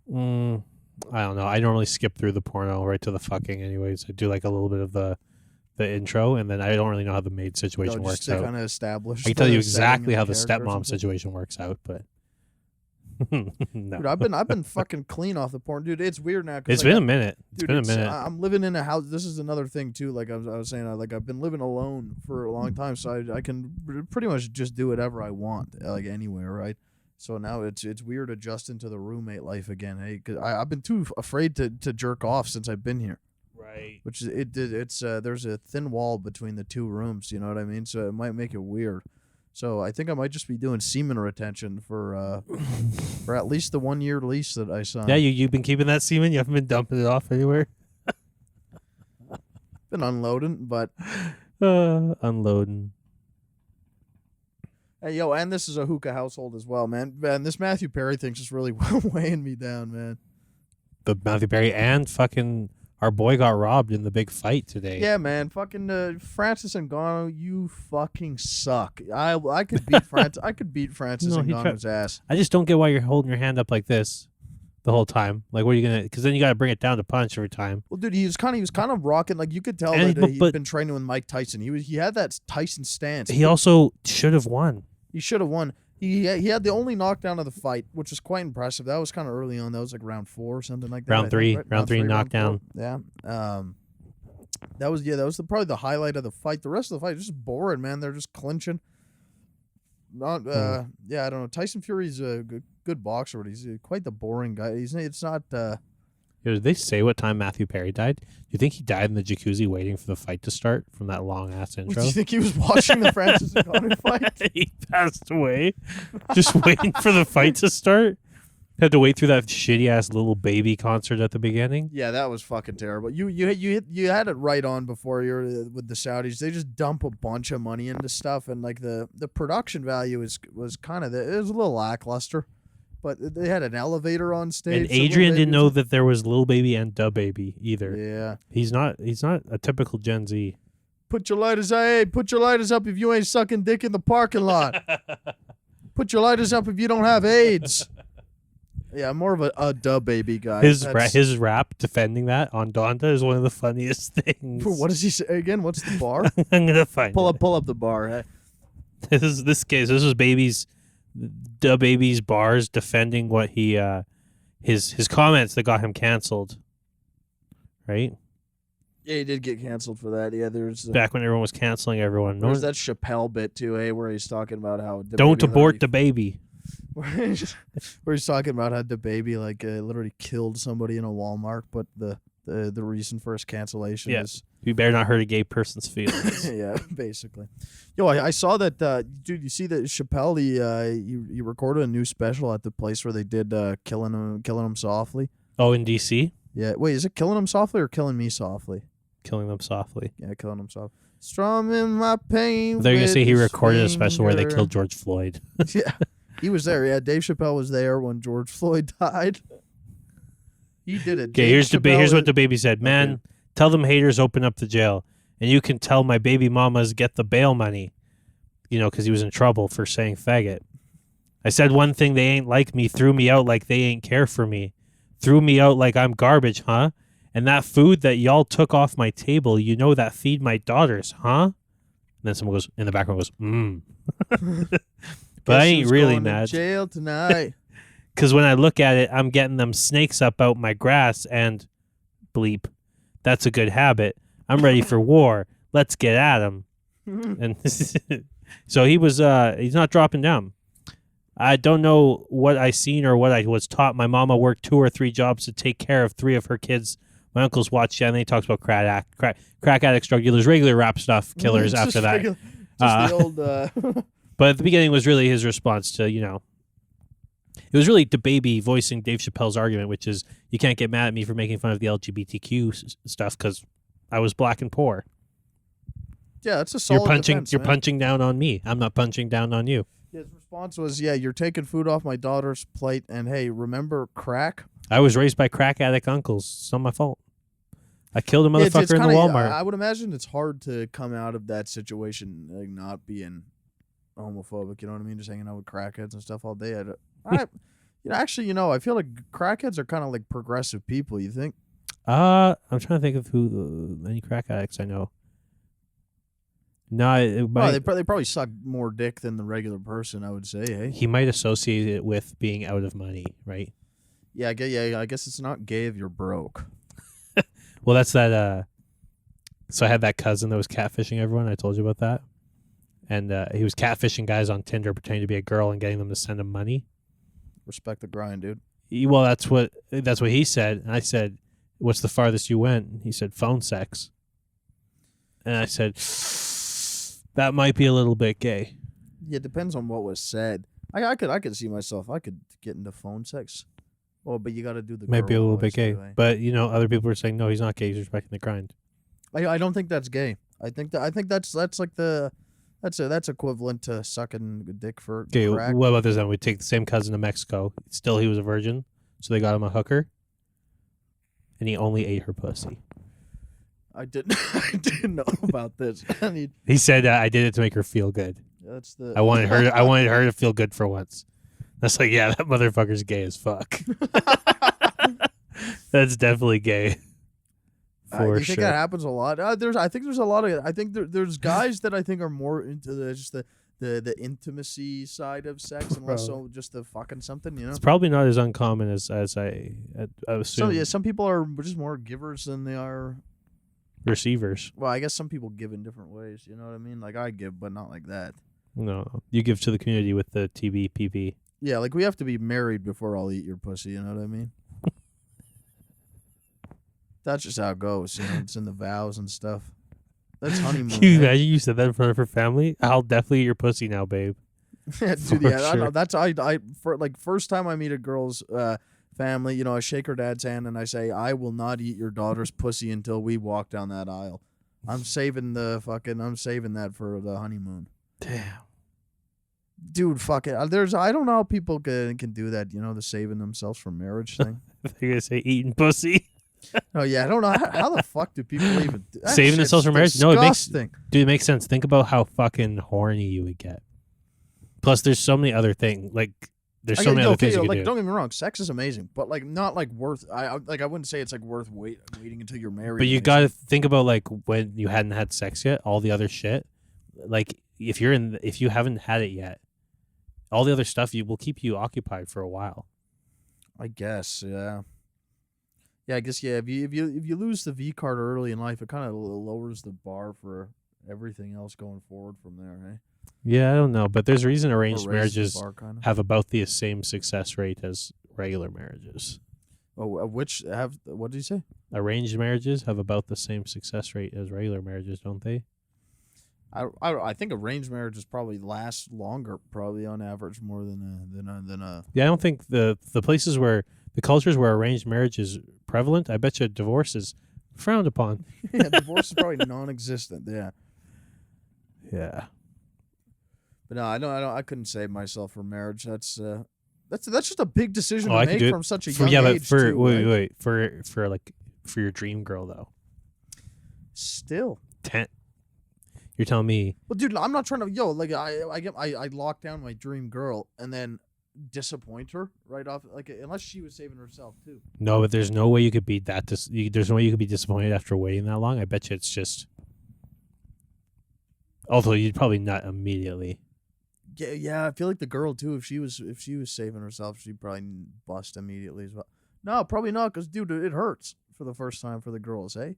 I don't know. I normally skip through the porno right to the fucking. Anyways, I do like a little bit of the intro, and then I don't really know how the maid situation works out. Kind of establish. I can tell you exactly how the stepmom situation works out, but no. Dude, I've been fucking clean off the porn, dude. It's weird now. It's been a minute. It's been a minute. I'm living in a house. This is another thing too. Like I was saying, I've been living alone for a long time, so I can pretty much just do whatever I want, like anywhere, right? So now it's weird adjusting to the roommate life again, hey? Because I've been too afraid to jerk off since I've been here. Right. Which it's there's a thin wall between the two rooms, you know what I mean? So it might make it weird. So I think I might just be doing semen retention for at least the 1 year lease that I signed. Yeah, you've been keeping that semen? You haven't been dumping it off anywhere? Been unloading, but unloading. Hey, yo, and this is a hookah household as well, man. Man, this Matthew Perry thing's just really weighing me down, man. The Matthew Perry and fucking our boy got robbed in the big fight today. Yeah, man. Fucking Francis Ngannou, you fucking suck. I could beat Francis. I could beat Francis Ngannou's ass. I just don't get why you're holding your hand up like this the whole time. Like, what are you gonna? Because then you got to bring it down to punch every time. Well, dude, he was kind of rocking. Like you could tell that he'd been training with Mike Tyson. He had that Tyson stance. He also should have won. He should have won. He had the only knockdown of the fight, which was quite impressive. That was kind of early on. That was like round 4 or something like that. Round three, right? round three knockdown. Yeah. That was probably the highlight of the fight. The rest of the fight was just boring, man. They're just clinching. Not yeah, I don't know. Tyson Fury's a good boxer, but he's quite the boring guy. It's not. Did they say what time Matthew Perry died? Do you think he died in the jacuzzi waiting for the fight to start from that long ass intro? Do you think he was watching the Francis Ngannou fight? He passed away, just waiting for the fight to start. Had to wait through that shitty ass little baby concert at the beginning. Yeah, that was fucking terrible. You had it right on before you're with the Saudis. They just dump a bunch of money into stuff, and like the production value was kind of it was a little lackluster. But they had an elevator on stage. And Adrian didn't know that there was Lil Baby and Da Baby either. Yeah, he's not a typical Gen Z. Put your lighters up if you ain't sucking dick in the parking lot. Put your lighters up if you don't have AIDS. Yeah, I'm more of a Da Baby guy. His rap defending that on Donda is one of the funniest things. What does he say again? What's the bar? I'm gonna find pull up the bar. Hey. This was Da Baby's bars defending what he his comments that got him canceled. Right? Yeah, he did get canceled for that. Yeah, there's back when everyone was canceling everyone. There's that Chappelle bit too, where he's talking about how don't abort the baby. Where he's talking about how the baby literally killed somebody in a Walmart, but the reason for his cancellation is you better not hurt a gay person's feelings. Yeah, basically. Yo, I saw that dude. You see that Chappelle he recorded a new special at the place where they did killing him softly. Oh, in DC? Yeah. Wait, is it Killing Him Softly or Killing Me Softly? Killing Them Softly. Yeah, Killing Him Softly. Strumming my pain. They're gonna say he recorded a special where they killed George Floyd. Yeah. He was there. Yeah, Dave Chappelle was there when George Floyd died. He did it. Okay, here's what the baby said. Man, tell them haters open up the jail. And you can tell my baby mamas get the bail money. You know, because he was in trouble for saying faggot. I said one thing, they ain't like me, threw me out like they ain't care for me. Threw me out like I'm garbage, huh? And that food that y'all took off my table, you know that feed my daughters, huh? And then someone goes, in the background goes, But I ain't really mad. To jail tonight. Because when I look at it, I'm getting them snakes up out my grass and bleep. That's a good habit. I'm ready for war. Let's get at him. And so he's not dropping down. I don't know what I seen or what I was taught. My mama worked 2 or 3 jobs to take care of 3 of her kids. My uncle's watched, and then he talks about crack addicts, drug dealers, regular rap stuff killers after that. Just the old... But at the beginning was really his response to, it was really DaBaby voicing Dave Chappelle's argument, which is you can't get mad at me for making fun of the LGBTQ stuff because I was black and poor. Yeah, that's a solid defense, You're punching down on me. I'm not punching down on you. His response was, you're taking food off my daughter's plate, and hey, remember crack? I was raised by crack addict uncles. It's not my fault. I killed a motherfucker in the Walmart. I would imagine it's hard to come out of that situation not being homophobic, you know what I mean? Just hanging out with crackheads and stuff all day. I feel like crackheads are kind of like progressive people. You think? I'm trying to think of any crack addicts I know. No, they probably suck more dick than the regular person. I would say. Hey, he might associate it with being out of money, right? Yeah, I guess it's not gay if you're broke. Well, that's that. So I had that cousin that was catfishing everyone. I told you about that. And he was catfishing guys on Tinder, pretending to be a girl and getting them to send him money. Respect the grind, dude. Well, that's what he said. And I said, "What's the farthest you went?" And he said, "Phone sex." And I said, "That might be a little bit gay." Yeah, it depends on what was said. I could see myself. I could get into phone sex. Oh, but you got to do the. Might be a little bit gay, but other people are saying no, he's not gay. He's respecting the grind. I don't think that's gay. I think that's like the. That's equivalent to sucking a dick for crack. What about this then? We take the same cousin to Mexico. Still, he was a virgin, so they got him a hooker, and he only ate her pussy. I didn't know about this. He said, "I did it to make her feel good." That's the. I wanted her to feel good for once. That's like, yeah, that motherfucker's gay as fuck. That's definitely gay. You think that happens a lot? I think there's a lot of. I think there's guys that I think are more into the intimacy side of sex, and less so just the fucking something. You know, It's probably not as uncommon as I assume. so yeah, some people are just more givers than they are. Receivers. Well, I guess some people give in different ways. You know what I mean? Like I give, but not like that. No, you give to the community with the tbpp. Yeah, like we have to be married before I'll eat your pussy. You know what I mean? That's just how it goes. You know, it's in the vows and stuff. That's honeymoon. Can you eh? imagine you said that in front of her family? I'll definitely eat your pussy now, babe. Yeah, dude. For Yeah, I know. sure. That's I for like first time I meet a girl's family. You know, I shake her dad's hand and I say, "I will not eat your daughter's pussy until we walk down that aisle." I'm saving that for the honeymoon. Damn. Dude, fuck it. I don't know how people can do that. You know, the saving themselves for marriage thing. They're gonna say eating pussy. Oh yeah, I don't know how the fuck do people even do that? Saving themselves for marriage? No, it makes disgusting. Dude, it makes sense. Think about how fucking horny you would get. Plus, there's so many other things. Like, there's so many other things you could like, do. don't get me wrong, sex is amazing, but like not like worth. I wouldn't say it's like worth waiting until you're married. But you got to think about like when you hadn't had sex yet, all the other shit. Like if you haven't had it yet, all the other stuff will keep you occupied for a while. I guess, yeah. Yeah, I guess yeah. If you lose the V card early in life, it kind of lowers the bar for everything else going forward from there. Hey, Yeah, I don't know, but there's a reason arranged Or raises the marriages bar, kinda. have about the same success rate as regular marriages. Oh, which have what did you say? Arranged marriages have about the same success rate as regular marriages, don't they? I think arranged marriages probably last longer, probably on average more than a. Yeah, I don't think the places where the cultures where arranged marriage is prevalent, I bet you divorce is frowned upon. Yeah, divorce is probably non-existent. Yeah, Yeah. but no, I couldn't save myself for marriage. That's just a big decision Oh, I to could make do it from such a For, young yeah, but age. for too, wait, right? for your dream girl though. Still. 10. You're telling me Well, dude, I'm not trying to I lock down my dream girl and then disappoint her right off, like unless she was saving herself too. no, but there's no way you could be that there's no way you could be disappointed after waiting that long. I bet you it's just although you'd probably not immediately. Yeah, I feel like the girl too. If she was saving herself, she'd probably bust immediately as well. No, probably not, because dude, it hurts for the first time for the girls, eh?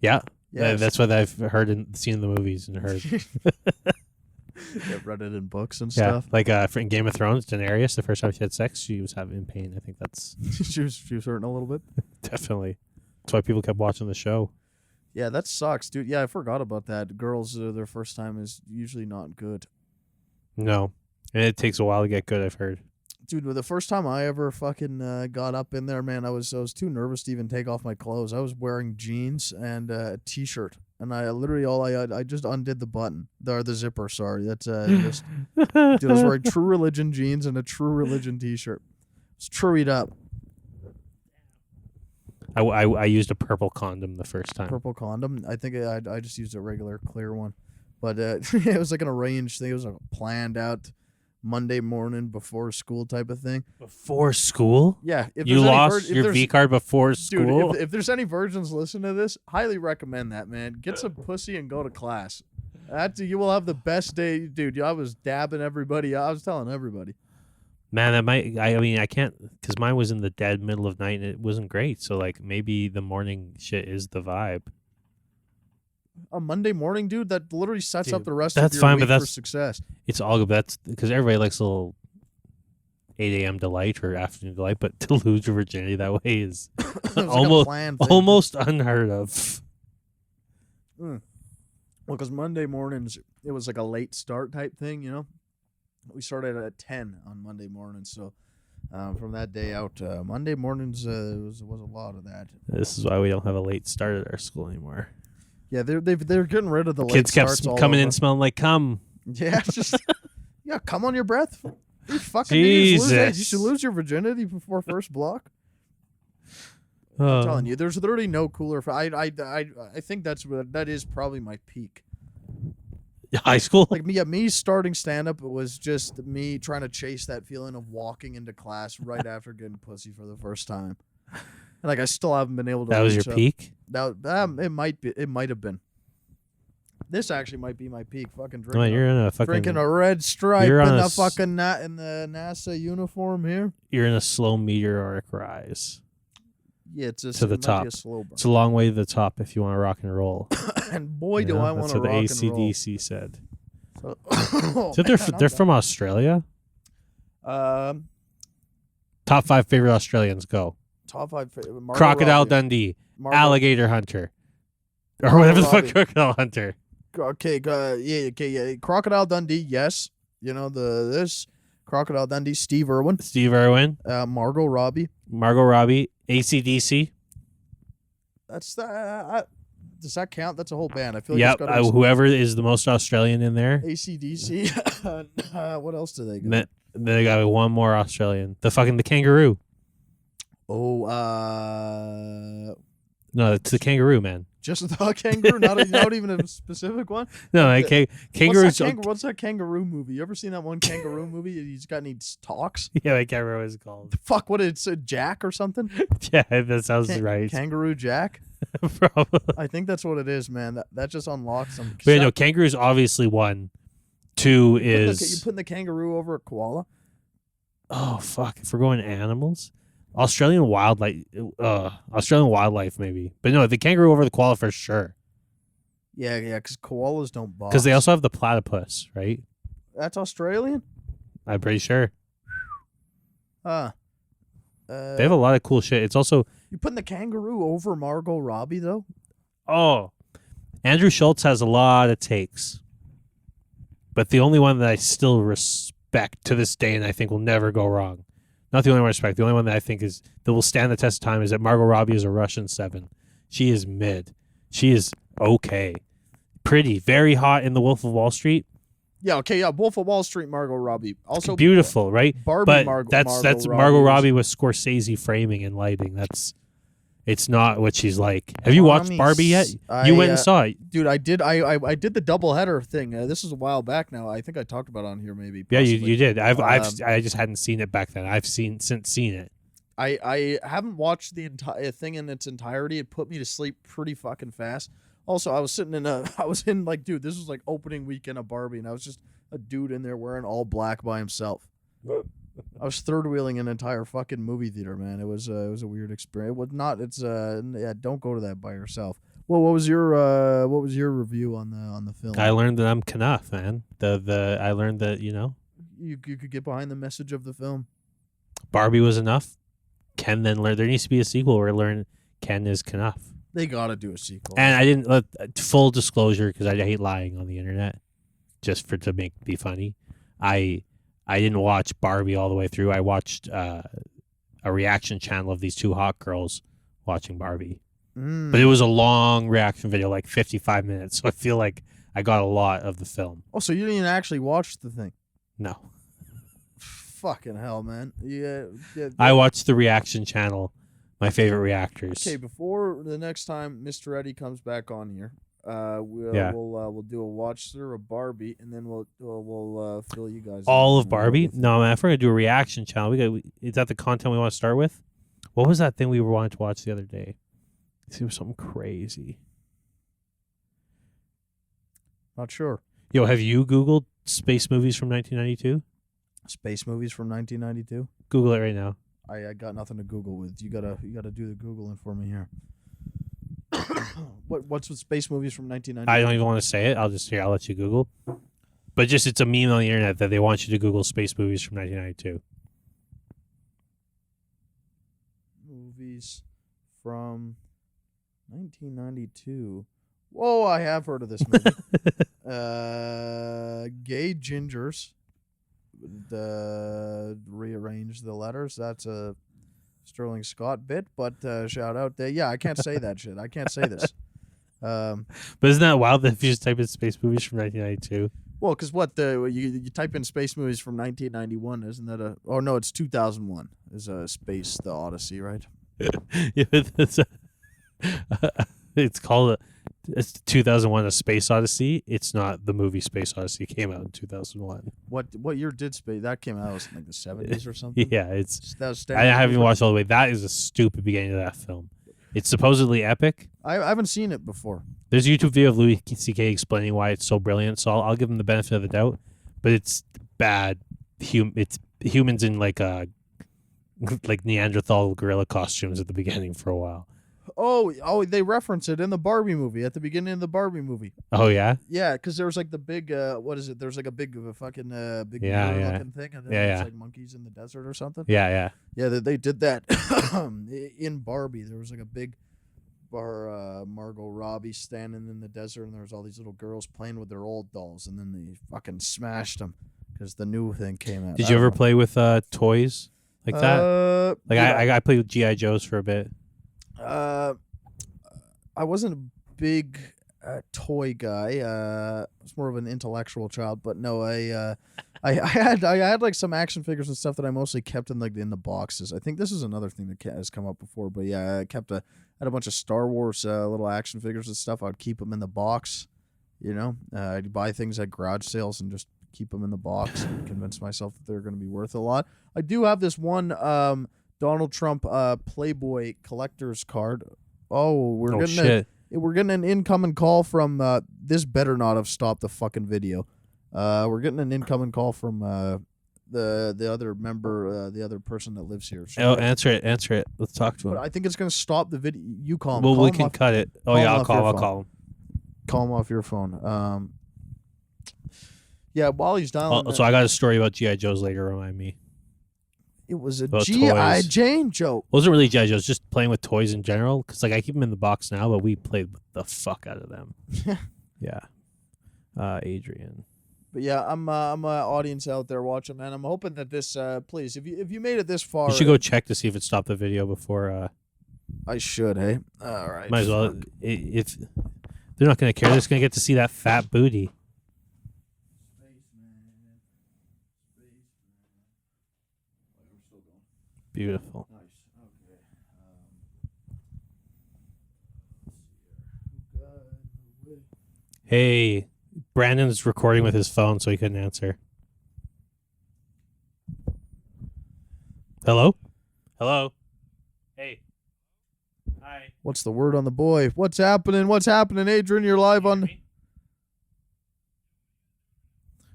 Yeah. Yeah, That's what I've heard and seen in the movies and heard. yeah, read it in books and Yeah, stuff. like in Game of Thrones, Daenerys, the first time she had sex, she was having pain. I think that's she was hurting a little bit. definitely. That's why people kept watching the show. Yeah, that sucks, dude. Yeah, I forgot about that. Girls, their first time is usually not good. No, and it takes a while to get good. I've heard. Dude, the first time I ever fucking got up in there, man, I was too nervous to even take off my clothes. I was wearing jeans and a t-shirt, and I literally I just undid the button, the zipper. Sorry, that's just. Dude, I was wearing True Religion jeans and a True Religion t-shirt. It's truied up. I used a purple condom the first time. Purple condom. I think I just used a regular clear one, but it was like an arranged thing. It was like a planned out Monday morning before school type of thing. Before school? Yeah, if You there's any lost your V card before dude, school? if there's any virgins listening to this, highly recommend that, man. Get some pussy and go to class. You will have the best day, dude. I was dabbing everybody. I was telling everybody. Man, that might. I mean, I can't because mine was in the dead middle of night and it wasn't great. So like maybe the morning shit is the vibe. A Monday morning, dude, that literally sets up Dude, the rest that's of your fine, week but for success. It's all good. That's because everybody likes a little 8 a.m. delight or afternoon delight, but to lose your virginity that way is It was like a almost planned thing. almost unheard of. Well, because Monday mornings, it was like a late start type thing, you know? We started at 10 on Monday mornings, so from that day out, Monday mornings was a lot of that. This is why we don't have a late start at our school anymore. Yeah, they're getting rid of the late Kids kept starts all coming over. in smelling like cum. Yeah, it's just come on your breath. You fucking you Jesus. should lose your virginity before first block. I'm Oh. telling you, there's literally no cooler. I think that is probably my peak. High school? Like me starting stand up was just me trying to chase that feeling of walking into class right after getting pussy for the first time. And like I still haven't been able to. That was your reach up. peak? That it might have been. This actually might be my peak. Fucking Oh, drinking. you're in a fucking Drinking a red stripe you're in on a the s- fucking in the NASA uniform here. you're in a slow meteoric rise Yeah, it's to the it might top. be a slow burn. It's a long way to the top if you want to rock and roll. And boy, You do know? I want That's to what the rock and roll. ACDC said. So, So they're from Australia. Top 5 favorite Australians, go. top 5 Margot Crocodile Robbie. Dundee, Margot- Alligator Hunter, or Margot whatever the fuck Robbie. Crocodile Hunter. Okay, yeah. Crocodile Dundee, yes. You know this Crocodile Dundee. Steve Irwin, Steve Irwin, Margot Robbie. Margot Robbie, ACDC. That's does that count? That's a whole band. I feel like Yep, it's gotta be whoever is the most Australian in there. AC/DC. What else do they got? Then they got one more Australian. The kangaroo. Oh, No, it's the kangaroo, man. just the kangaroo. Not even a specific one. No, like kangaroos. What's that kangaroo movie? You ever seen that one kangaroo movie? He's got any talks? Yeah, I can't remember what it's called. Fuck, what it's Jack or something? Yeah, that sounds right. Kangaroo Jack. Probably. I think that's what it is, man. That just unlocks some. But no, kangaroo's obviously one. Two you is putting the kangaroo over a koala. oh fuck. If we're going animals, Australian wildlife maybe. But no, the kangaroo over the koala for sure. Yeah, because koalas don't box. Because they also have the platypus, right? That's Australian. I'm pretty sure They they have a lot of cool shit. It's also You putting the kangaroo over Margot Robbie though? Andrew Schultz has a lot of takes, but the only one that I still respect to this day, and I think will never go wrong. Not the only one I respect. The only one that I think that will stand the test of time is that Margot Robbie is a Russian 7. She is mid. She is okay. Pretty, very hot in The Wolf of Wall Street. Yeah, okay, yeah. Wolf of Wall Street, Margot Robbie. Also Beautiful, right? Barbie, But Margot. that's Margot Robbie with Scorsese framing and lighting. It's not what she's like. Have you watched Barbie yet? You went and saw it, dude. I did. I did the doubleheader thing. This is a while back now. I think I talked about it on here maybe. Yeah, possibly. you did. I just hadn't seen it back then. I've since seen it. I haven't watched the entire thing in its entirety. It put me to sleep pretty fucking fast. Also, I was like, dude, this was like opening weekend of Barbie, and I was just a dude in there wearing all black by himself. I was third wheeling an entire fucking movie theater, man. It was a weird experience. It was not. Don't go to that by yourself. Well, what was your review on the film? I learned that I'm Knuff, man. I learned that you could get behind the message of the film. Barbie was enough. Ken then learned there needs to be a sequel where learn Ken is Knuff. They gotta do a sequel. And I didn't full disclosure because I hate lying on the internet, just to be funny. I didn't watch Barbie all the way through. I watched a reaction channel of these two hot girls watching Barbie. But it was a long reaction video, like 55 minutes. So I feel like I got a lot of the film. Oh, so you didn't actually watch the thing? No. Fucking hell, man. Yeah. I watched the reaction channel, my favorite reactors. Okay, before the next time Mr. Eddy comes back on here, we'll do a watch through of Barbie, and then we'll fill you guys All in of Barbie? with it. No, man. If we're gonna do a reaction channel, is that the content we want to start with? What was that thing we wanted to watch the other day? It was something crazy. Not sure. Yo, have you Googled space movies from 1992? Space movies from 1992. Google it right now. I got nothing to Google with. You gotta do the Googling for me here. What's with space movies from 1992? I don't even want to say it. I'll let you Google. But just it's a meme on the internet that they want you to Google space movies from 1992. Movies from 1992. Whoa, I have heard of this movie. Gay Gingers. Rearrange the letters. That's a Sterling Scott bit, but shout out there. Yeah, I can't say that shit. I can't say this. But isn't that wild that if you just type in space movies from 1992? Well, because you type in space movies from 1991, isn't that a? Oh no, it's 2001. Is a Space the Odyssey, right? Yeah, it's called it's 2001: A Space Odyssey. It's not the movie Space Odyssey. It came out in 2001. What year did Space? That came out in like the 70s or something. Yeah, That was I haven't even watched all the way. That is a stupid beginning of that film. It's supposedly epic. I haven't seen it before. There's a YouTube video of Louis C.K. explaining why it's so brilliant, so I'll give him the benefit of the doubt. But it's bad. It's humans in like Neanderthal gorilla costumes at the beginning for a while. Oh, they reference it in the Barbie movie, at the beginning of the Barbie movie. Oh, yeah? Yeah, because there was like the big, what is it? There's like a big fucking big looking thing, and then it's like monkeys in the desert or something. Yeah. Yeah, they did that in Barbie. There was like a big Margot Robbie standing in the desert, and there was all these little girls playing with their old dolls, and then they fucking smashed them because the new thing came out. Did you ever play with toys like that? I played with G.I. Joes for a bit. I wasn't a big toy guy. I was more of an intellectual child. But no, I had like some action figures and stuff that I mostly kept in the boxes. I think this is another thing that has come up before. But yeah, I had a bunch of Star Wars little action figures and stuff. I'd keep them in the box. I'd buy things at garage sales and just keep them in the box and convince myself that they're going to be worth a lot. I do have this one Donald Trump Playboy collector's card. We're getting an incoming call from this better not have stopped the fucking video. We're getting an incoming call from the other member, the other person that lives here. So answer it. Let's talk to him. But I think it's going to stop the video. You call him. Well, we can cut it. Oh yeah, I'll call him. Call him off your phone. Yeah, while he's dialing. So I got a story about G.I. Joes later. Remind me. It was a G.I. Jane joke. It wasn't really G.I. Joes, just playing with toys in general. Because I keep them in the box now, but we played the fuck out of them. Yeah. Adrian. But yeah, I'm an audience out there watching, man. I'm hoping that this, please, if you made it this far, you should go check to see if it stopped the video before. I should, hey. All right. Might as well. If they're not going to care, they're just going to get to see that fat booty. Beautiful. Nice. Okay. Hey, Brandon's recording with his phone, so he couldn't answer. Hello? Hey. Hi. What's the word on the boy? What's happening? Adrian? You're live on.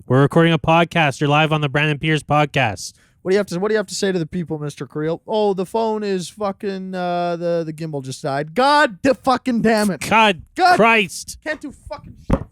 We're recording a podcast. You're live on the Brandon Pierce podcast. What do you have to say to the people, Mr. Creel? Oh, the phone is fucking the gimbal just died. God fucking damn it. God Christ. Can't do fucking shit.